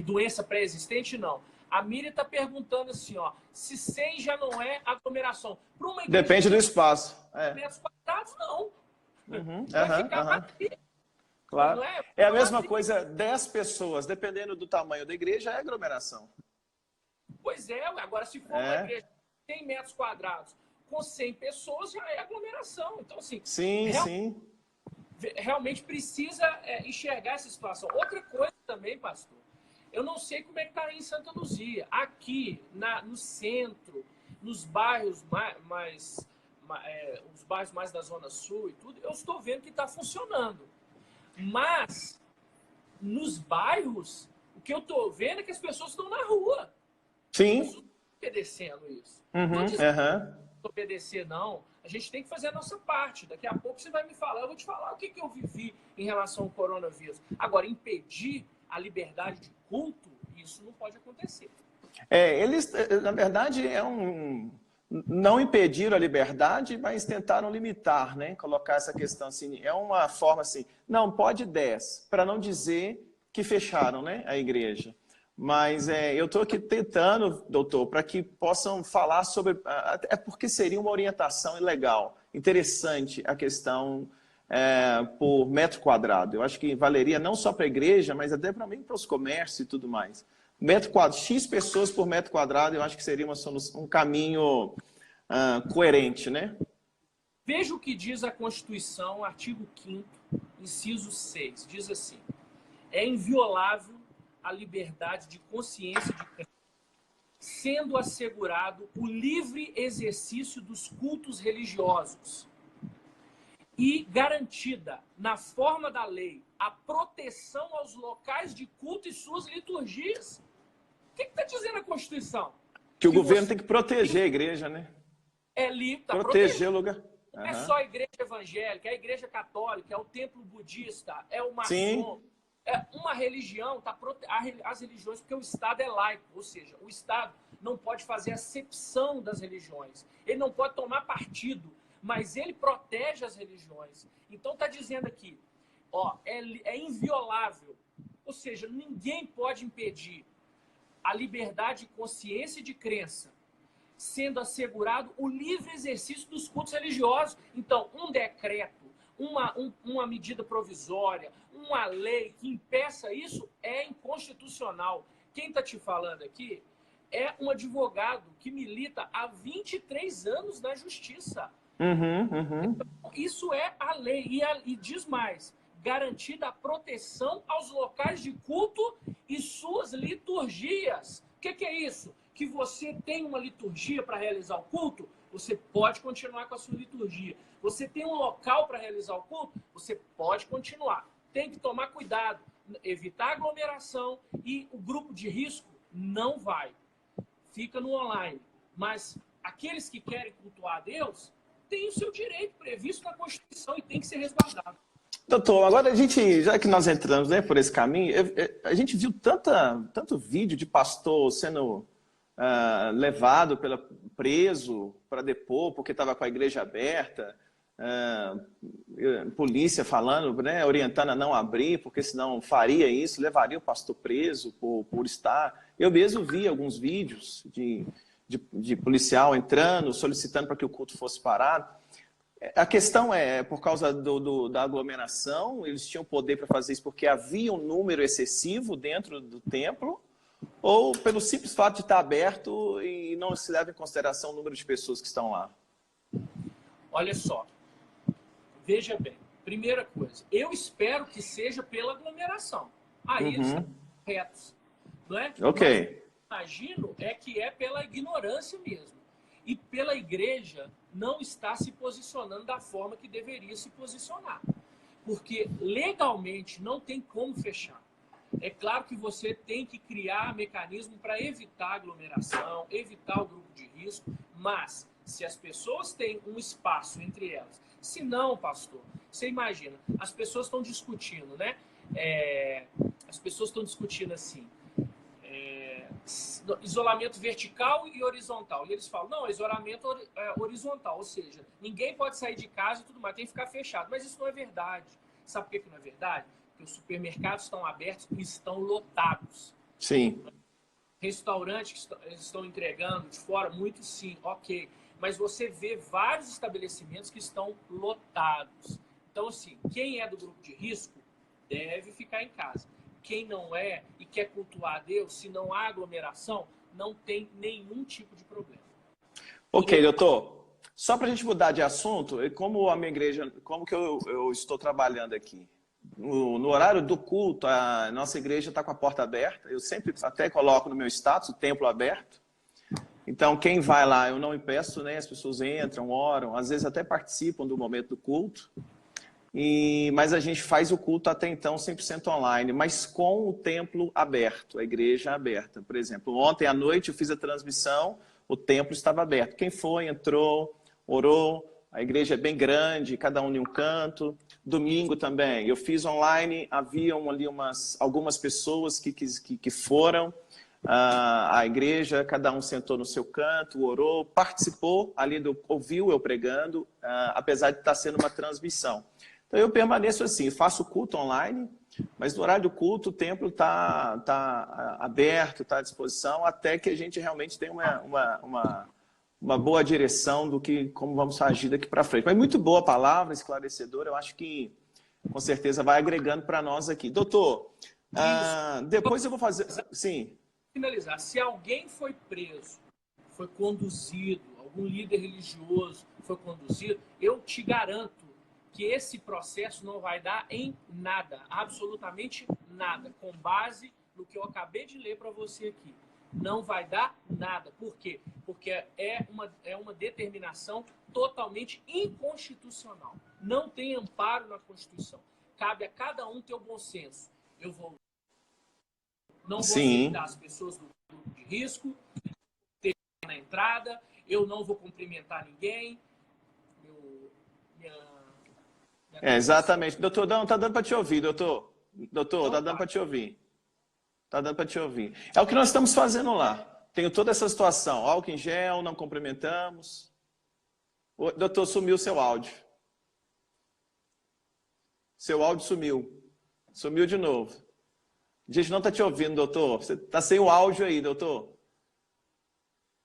doença pré-existente, não. A Miriam está perguntando assim, se 100 já não é aglomeração. Depende do espaço. Metros quadrados, não. Vai ficar aqui. Claro. É a mesma coisa, 10 pessoas, dependendo do tamanho da igreja, é aglomeração. Pois é, agora se for uma igreja de 100 metros quadrados, com 100 pessoas, já é aglomeração. Então, assim... Sim. Realmente precisa enxergar essa situação. Outra coisa também, pastor, eu não sei como é que está em Santa Luzia. Aqui, no centro, nos bairros os bairros mais da Zona Sul e tudo, eu estou vendo que está funcionando. Mas, nos bairros, o que eu estou vendo é que as pessoas estão na rua. Sim. As pessoas estão obedecendo isso. obedecer, não. A gente tem que fazer a nossa parte. Daqui a pouco você vai me falar, eu vou te falar o que eu vivi em relação ao coronavírus. Agora, impedir a liberdade de culto, isso não pode acontecer. Eles, na verdade, não impediram a liberdade, mas tentaram limitar, né? Colocar essa questão assim, é uma forma assim, não, pode 10, para não dizer que fecharam, né, a igreja. Mas eu estou aqui tentando, doutor, para que possam falar sobre... É porque seria uma orientação legal, interessante a questão por metro quadrado. Eu acho que valeria não só para a igreja, mas até para mim, para os comércios e tudo mais. Metro quadrado, X pessoas por metro quadrado, eu acho que seria um caminho coerente, né? Veja o que diz a Constituição, artigo 5º, inciso 6. Diz assim, é inviolável a liberdade de consciência de crença, sendo assegurado o livre exercício dos cultos religiosos e garantida, na forma da lei, a proteção aos locais de culto e suas liturgias. O que está dizendo a Constituição? Que o governo tem que proteger a igreja, né? É livre, tá proteger o lugar. Não é só a igreja evangélica, é a igreja católica, é o templo budista, é o maçom. É uma religião, as religiões, porque o Estado é laico, ou seja, o Estado não pode fazer acepção das religiões, ele não pode tomar partido, mas ele protege as religiões. Então está dizendo aqui, ó, é inviolável, ou seja, ninguém pode impedir a liberdade de consciência e de crença, sendo assegurado o livre exercício dos cultos religiosos. Então, um decreto, uma medida provisória, uma lei que impeça isso é inconstitucional. Quem está te falando aqui é um advogado que milita há 23 anos na justiça. Então, isso é a lei. E diz mais, garantida a proteção aos locais de culto e suas liturgias. O que é isso? Que você tem uma liturgia para realizar o culto, você pode continuar com a sua liturgia. Você tem um local para realizar o culto, você pode continuar. Tem que tomar cuidado, evitar aglomeração e o grupo de risco não vai. Fica no online. Mas aqueles que querem cultuar a Deus têm o seu direito previsto na Constituição e tem que ser resguardado. Doutor, agora já que nós entramos, né, por esse caminho, a gente viu tanto vídeo de pastor sendo levado, preso para depor porque estava com a igreja aberta, polícia falando, né, orientando a não abrir, porque senão faria isso, levaria o pastor preso por estar. Eu mesmo vi alguns vídeos de policial entrando, solicitando para que o culto fosse parado. A questão é, por causa da aglomeração, eles tinham poder para fazer isso porque havia um número excessivo dentro do templo, ou pelo simples fato de estar aberto e não se leva em consideração o número de pessoas que estão lá? Olha só, veja bem, primeira coisa, eu espero que seja pela aglomeração. Aí eles estão corretos, não é? Ok. Mas, imagino que é pela ignorância mesmo. E pela igreja não está se posicionando da forma que deveria se posicionar. Porque legalmente não tem como fechar. É claro que você tem que criar mecanismo para evitar aglomeração, evitar o grupo de risco, mas se as pessoas têm um espaço entre elas, se não, pastor, você imagina, as pessoas estão discutindo, né? As pessoas estão discutindo assim, isolamento vertical e horizontal. E eles falam, não, isolamento horizontal, ou seja, ninguém pode sair de casa e tudo mais, tem que ficar fechado. Mas isso não é verdade. Sabe por que não é verdade? Porque os supermercados estão abertos e estão lotados. Sim. Restaurantes que estão entregando de fora, muito sim, ok. Mas você vê vários estabelecimentos que estão lotados. Então, assim, quem é do grupo de risco deve ficar em casa. Quem não é e quer cultuar a Deus, se não há aglomeração, não tem nenhum tipo de problema. Ok, doutor. Só para a gente mudar de assunto, como a minha igreja, como que eu estou trabalhando aqui? No horário do culto, a nossa igreja está com a porta aberta. Eu sempre até coloco no meu status o templo aberto. Então, quem vai lá, eu não impeço, né? As pessoas entram, oram, às vezes até participam do momento do culto. Mas a gente faz o culto até então 100% online, mas com o templo aberto, a igreja aberta. Por exemplo, ontem à noite eu fiz a transmissão o templo estava aberto. Quem foi, entrou, orou, a igreja é bem grande, cada um em um canto. Domingo também, eu fiz online, haviam ali algumas pessoas que foram à igreja, cada um sentou no seu canto, orou, participou ali, ouviu eu pregando, apesar de estar sendo uma transmissão. Então eu permaneço assim, faço culto online, mas no horário do culto o templo está aberto, está à disposição, até que a gente realmente tenha uma boa direção do como vamos agir daqui para frente. Mas muito boa a palavra, esclarecedora, eu acho que com certeza vai agregando para nós aqui. Doutor, depois eu vou fazer... Sim. Finalizar, se alguém foi preso, foi conduzido, algum líder religioso foi conduzido, eu te garanto que esse processo não vai dar em nada, absolutamente nada, com base no que eu acabei de ler para você aqui. Não vai dar nada. Por quê? Porque é uma determinação totalmente inconstitucional. Não tem amparo na Constituição. Cabe a cada um ter o bom senso. Eu não vou aceitar as pessoas do grupo de risco, ter na entrada, eu não vou cumprimentar ninguém. Exatamente. Doutor, não, tá dando para te ouvir, doutor. Doutor, então, tá dando para te ouvir. Tá dando para te ouvir. É o que nós estamos fazendo lá. Tenho toda essa situação. Álcool em gel, não cumprimentamos. Doutor, sumiu seu áudio. Seu áudio sumiu. Sumiu de novo. A gente não está te ouvindo, doutor. Você está sem o áudio aí, doutor.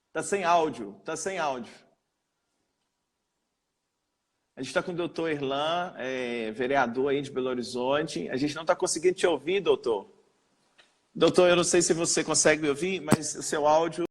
Está sem áudio. Está sem áudio. A gente está com o doutor Irlan, vereador aí de Belo Horizonte. A gente não está conseguindo te ouvir, doutor. Doutor, eu não sei se você consegue me ouvir, mas o seu áudio...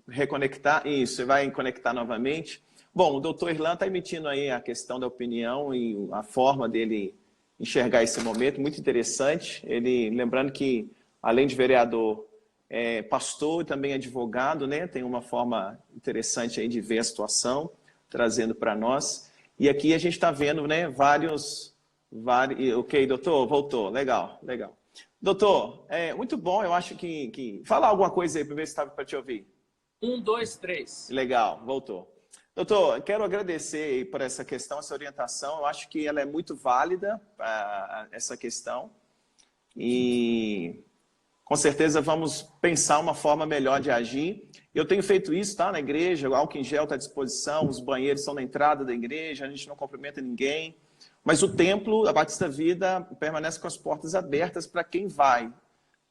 Reconectar? Isso, você vai conectar novamente. Bom, o doutor Irlan está emitindo aí a questão da opinião e a forma dele enxergar esse momento, muito interessante. Ele, lembrando que, além de vereador, é pastor e também advogado, né? Tem uma forma interessante aí de ver a situação, trazendo para nós. E aqui a gente está vendo, né, vários... Ok, doutor, voltou. Legal, legal. Doutor, muito bom, eu acho que... Fala alguma coisa aí para ver se estava para te ouvir. 1, 2, 3. Legal, voltou. Doutor, quero agradecer por essa questão, essa orientação. Eu acho que ela é muito válida, essa questão. E com certeza vamos pensar uma forma melhor de agir. Eu tenho feito isso, tá? Na igreja, o álcool em gel está à disposição, os banheiros estão na entrada da igreja, a gente não cumprimenta ninguém. Mas o templo, a Batista Vida, permanece com as portas abertas para quem vai.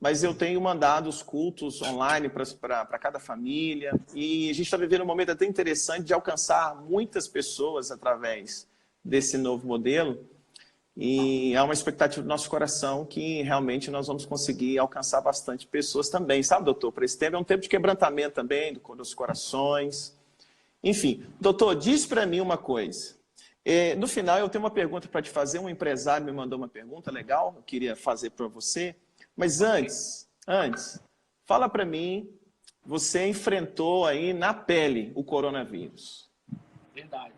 Mas eu tenho mandado os cultos online para cada família. E a gente está vivendo um momento até interessante de alcançar muitas pessoas através desse novo modelo. E há uma expectativa do nosso coração que realmente nós vamos conseguir alcançar bastante pessoas também. Sabe, doutor, para esse tempo é um tempo de quebrantamento também dos corações. Enfim, doutor, diz para mim uma coisa. No final, eu tenho uma pergunta para te fazer. Um empresário me mandou uma pergunta legal, eu queria fazer para você. Mas antes, fala para mim, você enfrentou aí na pele o coronavírus. Verdade.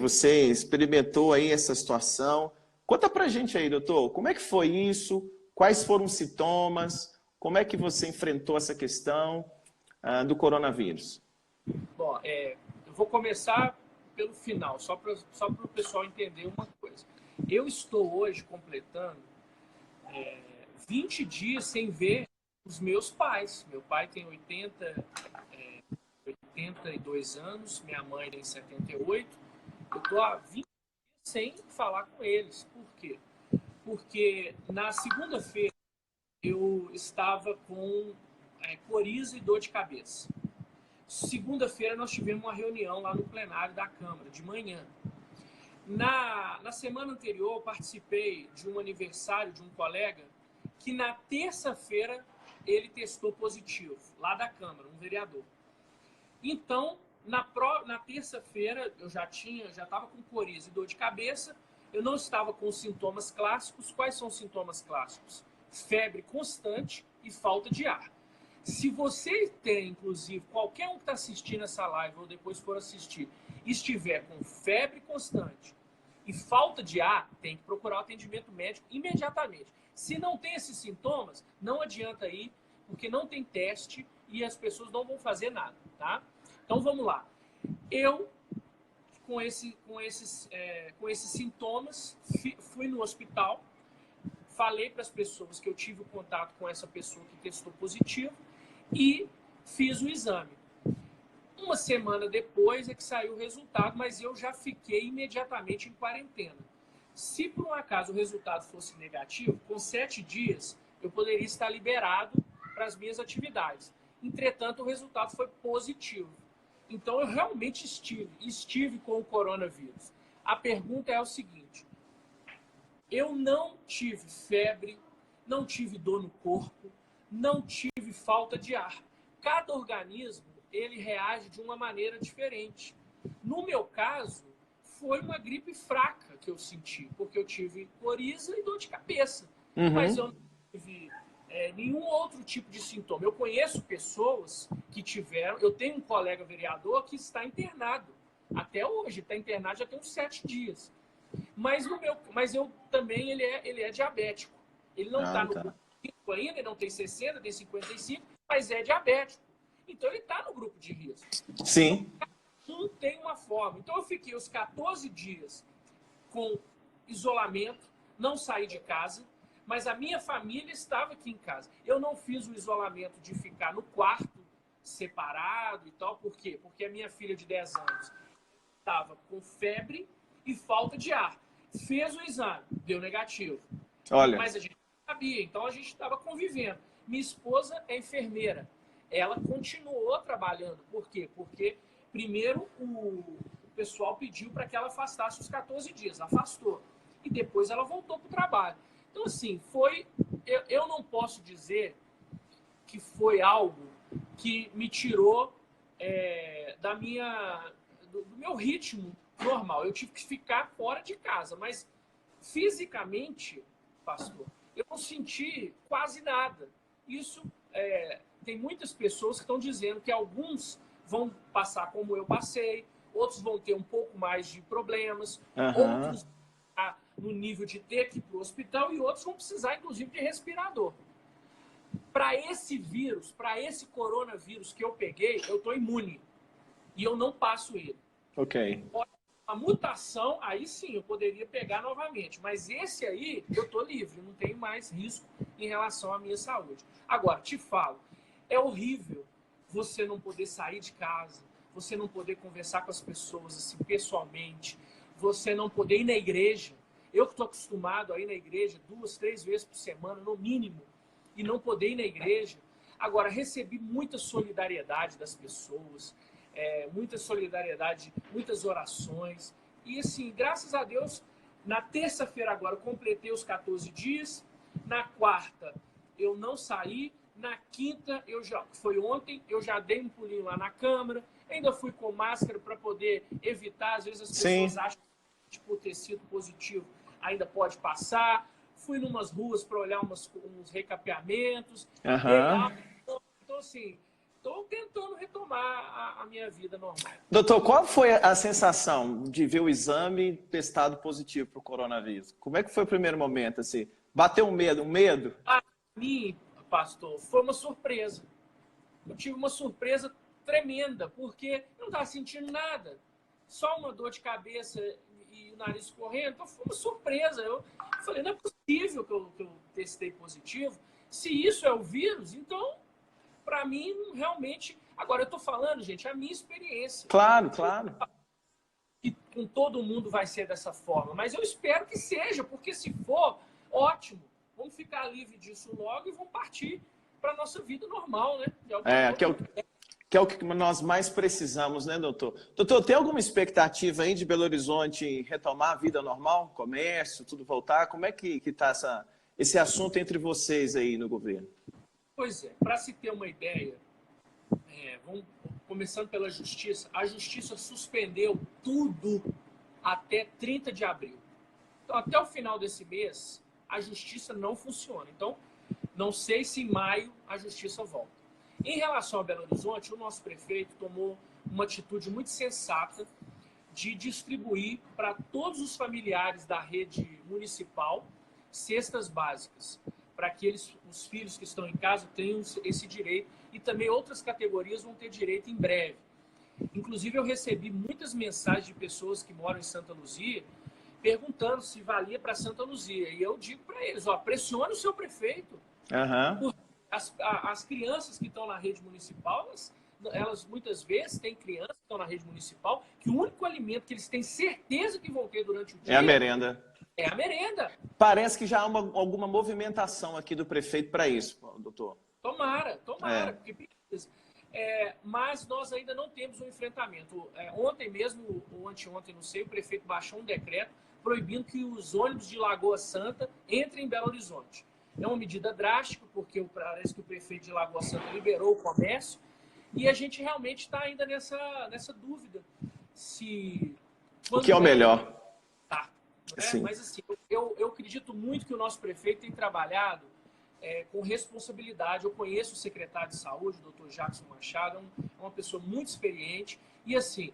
Você experimentou aí essa situação. Conta pra gente aí, doutor, como é que foi isso? Quais foram os sintomas? Como é que você enfrentou essa questão do coronavírus? Bom, eu vou começar pelo final, só para o pessoal entender uma coisa. Eu estou hoje completando 20 dias sem ver os meus pais. Meu pai tem 82 anos, minha mãe tem 78. Eu estou há 20 dias sem falar com eles. Por quê? Porque na segunda-feira eu estava com coriza e dor de cabeça. Segunda-feira nós tivemos uma reunião lá no plenário da Câmara, de manhã. Na semana anterior, eu participei de um aniversário de um colega que na terça-feira ele testou positivo, lá da Câmara, um vereador. Então, na terça-feira, eu já estava com coriza e dor de cabeça, eu não estava com os sintomas clássicos. Quais são os sintomas clássicos? Febre constante e falta de ar. Se você tem, inclusive, qualquer um que está assistindo essa live ou depois for assistir, estiver com febre constante e falta de ar, tem que procurar o atendimento médico imediatamente. Se não tem esses sintomas, não adianta ir porque não tem teste e as pessoas não vão fazer nada, tá? Então vamos lá. Eu, com esses sintomas, fui no hospital, falei para as pessoas que eu tive contato com essa pessoa que testou positivo e fiz o exame. Uma semana depois é que saiu o resultado, mas eu já fiquei imediatamente em quarentena. Se por um acaso o resultado fosse negativo, com 7 dias eu poderia estar liberado para as minhas atividades. Entretanto, o resultado foi positivo. Então, eu realmente estive com o coronavírus. A pergunta é o seguinte: eu não tive febre, não tive dor no corpo, não tive falta de ar. Cada organismo, ele reage de uma maneira diferente. No meu caso, foi uma gripe fraca que eu senti, porque eu tive coriza e dor de cabeça. Mas eu não tive nenhum outro tipo de sintoma. Eu conheço pessoas que tiveram... Eu tenho um colega vereador que está internado. Até hoje, está internado já tem uns 7 dias. Mas eu também, ele é diabético. Ele não está no grupo de risco ainda, ele não tem 60, tem 55, mas é diabético. Então, ele está no grupo de risco. Sim. Então, tem uma forma. Então, eu fiquei os 14 dias com isolamento, não saí de casa, mas a minha família estava aqui em casa. Eu não fiz o isolamento de ficar no quarto, separado e tal. Por quê? Porque a minha filha de 10 anos estava com febre e falta de ar. Fez o exame, deu negativo. Olha. Mas a gente não sabia, então a gente estava convivendo. Minha esposa é enfermeira. Ela continuou trabalhando. Por quê? Porque, primeiro, o pessoal pediu para que ela afastasse os 14 dias. Afastou. E depois ela voltou para o trabalho. Então, assim, foi... Eu não posso dizer que foi algo que me tirou do meu ritmo normal. Eu tive que ficar fora de casa. Mas, fisicamente, pastor, eu não senti quase nada. Isso... tem muitas pessoas que estão dizendo que alguns vão passar como eu passei, outros vão ter um pouco mais de problemas, outros no nível de ter que ir para o hospital e outros vão precisar, inclusive, de respirador. Para esse vírus, para esse coronavírus que eu peguei, eu estou imune e eu não passo ele. Ok. A mutação, aí sim, eu poderia pegar novamente. Mas esse aí, eu estou livre, não tenho mais risco em relação à minha saúde. Agora, te falo, é horrível você não poder sair de casa, você não poder conversar com as pessoas assim, pessoalmente, você não poder ir na igreja. Eu que estou acostumado a ir na igreja 2, 3 vezes por semana, no mínimo, e não poder ir na igreja. Agora, recebi muita solidariedade das pessoas, muita solidariedade, muitas orações. E assim, graças a Deus, na terça-feira agora eu completei os 14 dias, na quarta eu não saí, na quinta, foi ontem, eu já dei um pulinho lá na Câmara, ainda fui com máscara para poder evitar, às vezes as pessoas acham que por ter sido positivo ainda pode passar. Fui numas ruas para olhar uns recapeamentos, dei aula. Então assim, estou tentando retomar a minha vida normal. Doutor, qual foi a sensação de ver o exame testado positivo para o coronavírus? Como é que foi o primeiro momento? Assim, bateu um medo? Para mim, pastor, foi uma surpresa. Eu tive uma surpresa tremenda, porque eu não estava sentindo nada. Só uma dor de cabeça e o nariz correndo. Então foi uma surpresa. Eu falei, não é possível que eu testei positivo. Se isso é o vírus, então... Para mim, realmente... Agora, eu estou falando, gente, a minha experiência. Claro. E com todo mundo vai ser dessa forma. Mas eu espero que seja, porque se for, ótimo. Vamos ficar livre disso logo e vamos partir para a nossa vida normal, né? Que é o que nós mais precisamos, né, doutor? Doutor, tem alguma expectativa aí de Belo Horizonte em retomar a vida normal? Comércio, tudo voltar? Como é que está esse assunto entre vocês aí no governo? Pois é, para se ter uma ideia, começando pela Justiça, a Justiça suspendeu tudo até 30 de abril. Então, até o final desse mês, a Justiça não funciona. Então, não sei se em maio a Justiça volta. Em relação a Belo Horizonte, o nosso prefeito tomou uma atitude muito sensata de distribuir para todos os familiares da rede municipal cestas básicas, para que os filhos que estão em casa tenham esse direito, e também outras categorias vão ter direito em breve. Inclusive, eu recebi muitas mensagens de pessoas que moram em Santa Luzia perguntando se valia para Santa Luzia. E eu digo para eles, pressione o seu prefeito. Uhum. As crianças que estão na rede municipal, elas muitas vezes têm crianças que estão na rede municipal que o único alimento que eles têm certeza que vão ter durante o dia é a merenda. É a merenda. Parece que já há alguma movimentação aqui do prefeito para isso, doutor. Tomara, porque precisa. Mas nós ainda não temos um enfrentamento. Ontem mesmo, ou anteontem, não sei, o prefeito baixou um decreto proibindo que os ônibus de Lagoa Santa entrem em Belo Horizonte. É uma medida drástica, porque parece que o prefeito de Lagoa Santa liberou o comércio, e a gente realmente está ainda nessa dúvida se... O que é o melhor? Tá. Mas assim, eu acredito muito que o nosso prefeito tem trabalhado com responsabilidade. Eu conheço o secretário de saúde, o doutor Jackson Machado, é uma pessoa muito experiente, e assim,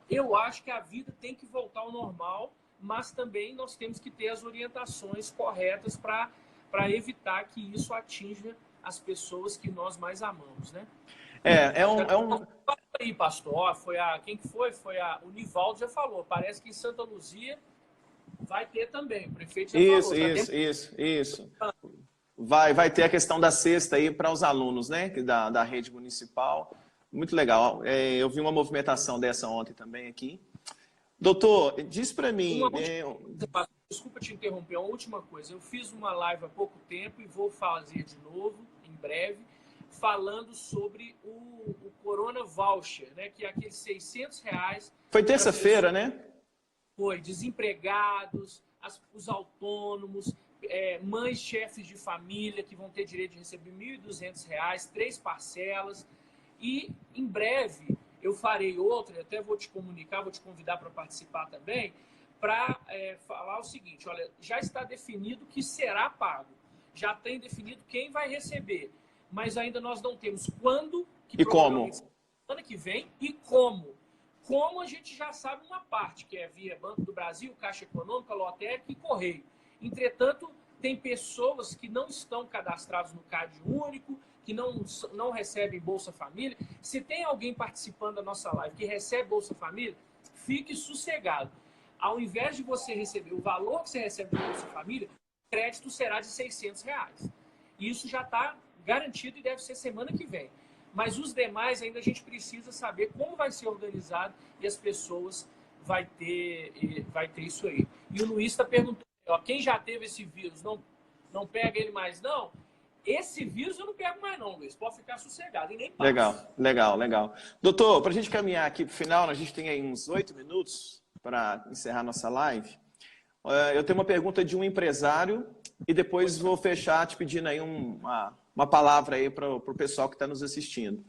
eu acho que a vida tem que voltar ao normal, mas também nós temos que ter as orientações corretas para evitar que isso atinja as pessoas que nós mais amamos, né? Aí, pastor, quem que foi? O Nivaldo já falou, parece que em Santa Luzia vai ter também, o prefeito já falou. Isso. Vai ter a questão da cesta aí para os alunos, né, da rede municipal. Muito legal. Eu vi uma movimentação dessa ontem também aqui. Doutor, diz para mim... Desculpa te interromper, uma última coisa. Eu fiz uma live há pouco tempo e vou fazer de novo, em breve, falando sobre o Corona Voucher, né, que é aqueles R$600... Foi terça-feira, né? Foi, desempregados, os autônomos, mães, chefes de família que vão ter direito de receber R$1.200, 3 parcelas. E, em breve, eu farei outra, até vou te comunicar, vou te convidar para participar também, para falar o seguinte, olha, já está definido que será pago, já tem definido quem vai receber, mas ainda nós não temos quando, e como. Semana que vem, e como. Como a gente já sabe uma parte, que é via Banco do Brasil, Caixa Econômica, Lotérica e Correio. Entretanto, tem pessoas que não estão cadastradas no Cade Único, que não recebem Bolsa Família. Se tem alguém participando da nossa live que recebe Bolsa Família, fique sossegado. Ao invés de você receber o valor que você recebe de Bolsa Família, o crédito será de R$600. Isso já está garantido e deve ser semana que vem. Mas os demais ainda a gente precisa saber como vai ser organizado e as pessoas vai ter isso aí. E o Luiz está perguntando, quem já teve esse vírus, não pega ele mais, não? Esse vírus eu não pego mais não, Luiz. Pode ficar sossegado e nem passa. Legal. Doutor, para a gente caminhar aqui para o final, a gente tem aí uns 8 minutos para encerrar nossa live. Eu tenho uma pergunta de um empresário e depois vou fechar te pedindo aí uma palavra aí para o pessoal que está nos assistindo.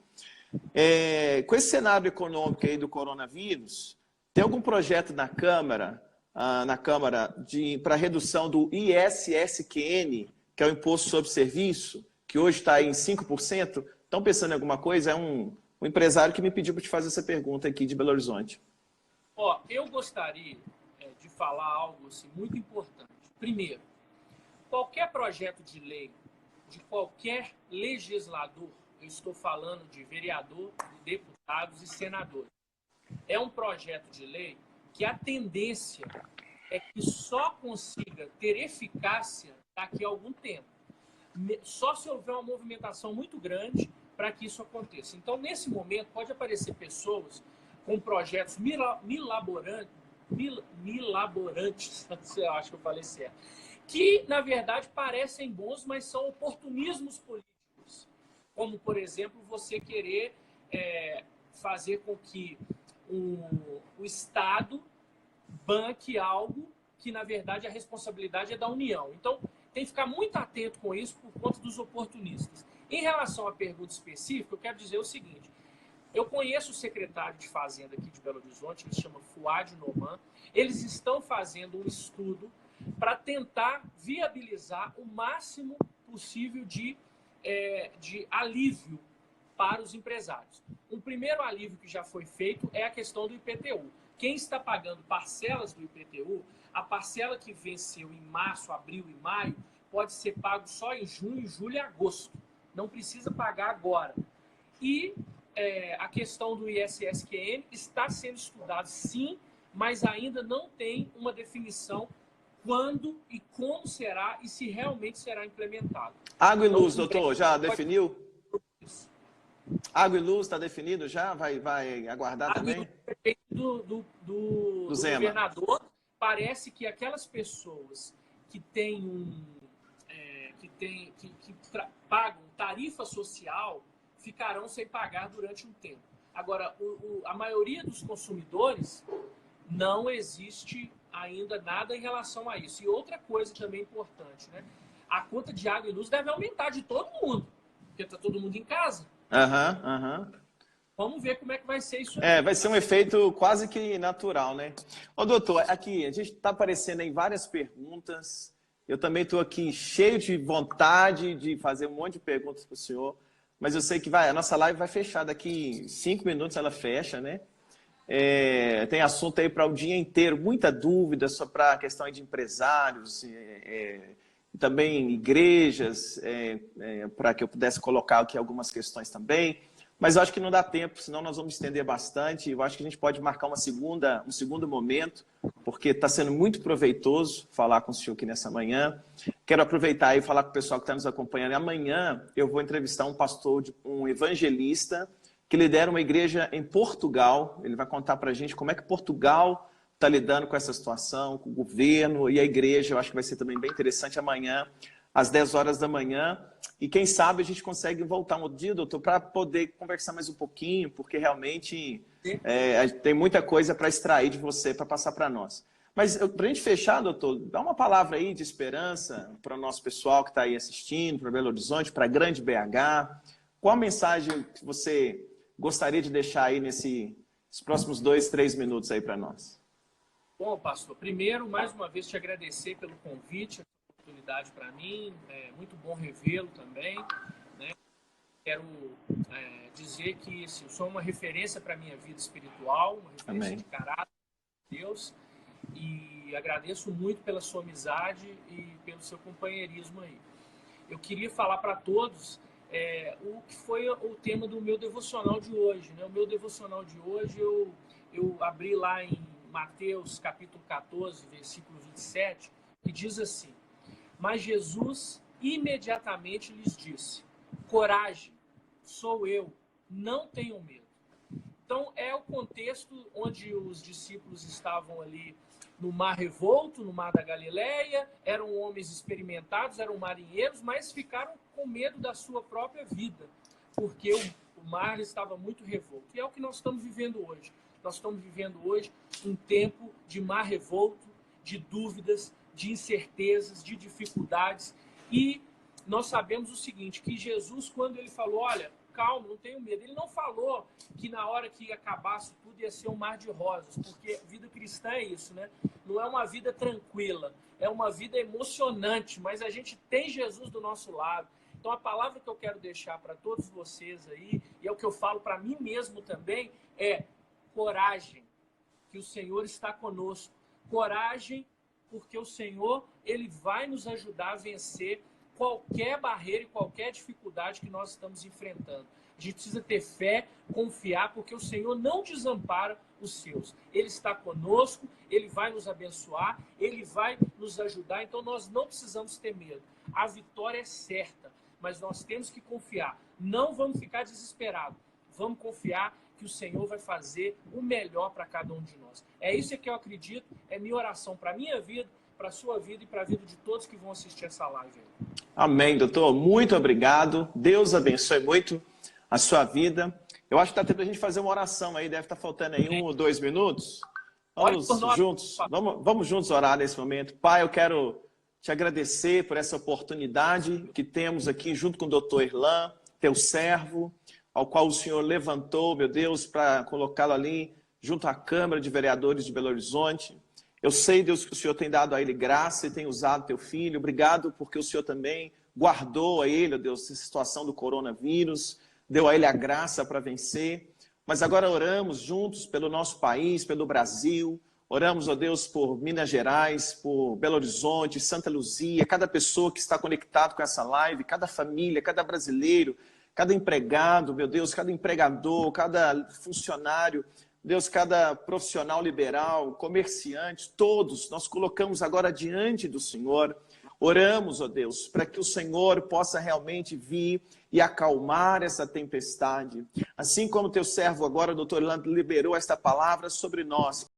Com esse cenário econômico aí do coronavírus, tem algum projeto na Câmara para redução do ISSQN, que é o Imposto sobre Serviço, que hoje está em 5%? Estão pensando em alguma coisa? É um empresário que me pediu para te fazer essa pergunta aqui de Belo Horizonte. Eu gostaria de falar algo assim, muito importante. Primeiro, qualquer projeto de lei de qualquer legislador, eu estou falando de vereador, de deputados e senadores, é um projeto de lei que a tendência é que só consiga ter eficácia daqui a algum tempo. Só se houver uma movimentação muito grande para que isso aconteça. Então, nesse momento, pode aparecer pessoas com projetos milaborantes, eu acho que eu falei certo, que, na verdade, parecem bons, mas são oportunismos políticos. Como, por exemplo, você querer fazer com que o Estado banque algo que, na verdade, a responsabilidade é da União. Então, tem que ficar muito atento com isso por conta dos oportunistas. Em relação à pergunta específica, eu quero dizer o seguinte. Eu conheço o secretário de Fazenda aqui de Belo Horizonte, ele se chama Fuad Noman. Eles estão fazendo um estudo para tentar viabilizar o máximo possível de alívio para os empresários. Um primeiro alívio que já foi feito é a questão do IPTU. Quem está pagando parcelas do IPTU, a parcela que venceu em março, abril e maio, pode ser pago só em junho, julho e agosto. Não precisa pagar agora. E a questão do ISSQN está sendo estudado, sim, mas ainda não tem uma definição quando e como será e se realmente será implementado. Água e luz, doutor, já definiu? Água e luz está definido já? Vai aguardar também? Do governador, parece que aquelas pessoas que pagam tarifa social ficarão sem pagar durante um tempo. Agora, a maioria dos consumidores, não existe ainda nada em relação a isso. E outra coisa também importante, né? A conta de água e luz deve aumentar de todo mundo, porque está todo mundo em casa. Vamos ver como é que vai ser isso aí. Vai ser um efeito quase que natural, né? Ô, doutor, aqui, a gente está aparecendo aí várias perguntas. Eu também estou aqui cheio de vontade de fazer um monte de perguntas para o senhor, mas eu sei que a nossa live vai fechar daqui 5 minutos, ela fecha, né? Tem assunto aí para o dia inteiro, muita dúvida sobre a questão de empresários, também igrejas, para que eu pudesse colocar aqui algumas questões também. Mas eu acho que não dá tempo, senão nós vamos estender bastante. Eu acho que a gente pode marcar um segundo momento, porque está sendo muito proveitoso falar com o senhor aqui nessa manhã. Quero aproveitar e falar com o pessoal que está nos acompanhando. Amanhã eu vou entrevistar um pastor, um evangelista, que lidera uma igreja em Portugal. Ele vai contar para a gente como é que Portugal está lidando com essa situação, com o governo e a igreja. Eu acho que vai ser também bem interessante amanhã, às 10 horas da manhã. E quem sabe a gente consegue voltar um outro dia, doutor, para poder conversar mais um pouquinho, porque realmente tem muita coisa para extrair de você, para passar para nós. Mas para a gente fechar, doutor, dá uma palavra aí de esperança para o nosso pessoal que está aí assistindo, para Belo Horizonte, para a Grande BH. Qual a mensagem que você gostaria de deixar aí nesses próximos 2, 3 minutos aí para nós? Bom, pastor, primeiro, mais uma vez, te agradecer pelo convite, oportunidade para mim, é muito bom revê-lo também, né? Quero dizer que assim, eu sou uma referência para a minha vida espiritual, uma referência Amém. de caráter de Deus, e agradeço muito pela sua amizade e pelo seu companheirismo aí. Eu queria falar para todos o que foi o tema do meu devocional de hoje, né? O meu devocional de hoje eu abri lá em Mateus capítulo 14, versículo 27, que diz assim: mas Jesus imediatamente lhes disse: coragem, sou eu, não tenham medo. Então, é o contexto onde os discípulos estavam ali no mar revolto, no mar da Galileia, eram homens experimentados, eram marinheiros, mas ficaram com medo da sua própria vida, porque o mar estava muito revolto. E é o que nós estamos vivendo hoje. Nós estamos vivendo hoje um tempo de mar revolto, de dúvidas, de incertezas, de dificuldades. E nós sabemos o seguinte, que Jesus, quando ele falou, olha, calma, não tenho medo, ele não falou que na hora que acabasse tudo ia ser um mar de rosas, porque vida cristã é isso, né? Não é uma vida tranquila, é uma vida emocionante, mas a gente tem Jesus do nosso lado. Então a palavra que eu quero deixar para todos vocês aí, e é o que eu falo para mim mesmo também, é coragem, que o Senhor está conosco. Coragem, porque o Senhor, ele vai nos ajudar a vencer qualquer barreira e qualquer dificuldade que nós estamos enfrentando. A gente precisa ter fé, confiar, porque o Senhor não desampara os seus. Ele está conosco, ele vai nos abençoar, ele vai nos ajudar, então nós não precisamos ter medo. A vitória é certa, mas nós temos que confiar. Não vamos ficar desesperados. Vamos confiar que o Senhor vai fazer o melhor para cada um de nós. É isso que eu acredito, é minha oração para a minha vida, para a sua vida e para a vida de todos que vão assistir essa live. Amém, doutor. Muito obrigado. Deus abençoe muito a sua vida. Eu acho que está tempo a gente fazer uma oração aí, deve estar faltando aí 1 ou 2 minutos. Vamos juntos orar nesse momento. Pai, eu quero te agradecer por essa oportunidade que temos aqui junto com o doutor Irlan, teu servo, ao qual o Senhor levantou, meu Deus, para colocá-lo ali junto à Câmara de Vereadores de Belo Horizonte. Eu sei, Deus, que o Senhor tem dado a ele graça e tem usado teu filho. Obrigado porque o Senhor também guardou a ele, ó Deus, essa situação do coronavírus, deu a ele a graça para vencer. Mas agora oramos juntos pelo nosso país, pelo Brasil, Oramos, ó Deus, por Minas Gerais, por Belo Horizonte, Santa Luzia, cada pessoa que está conectado com essa live, cada família, cada brasileiro, cada empregado, meu Deus, cada empregador, cada funcionário, Deus, cada profissional liberal, comerciante, todos nós colocamos agora diante do Senhor. Oramos, ó Deus, para que o Senhor possa realmente vir e acalmar essa tempestade. Assim como teu servo agora, doutor Orlando, liberou esta palavra sobre nós.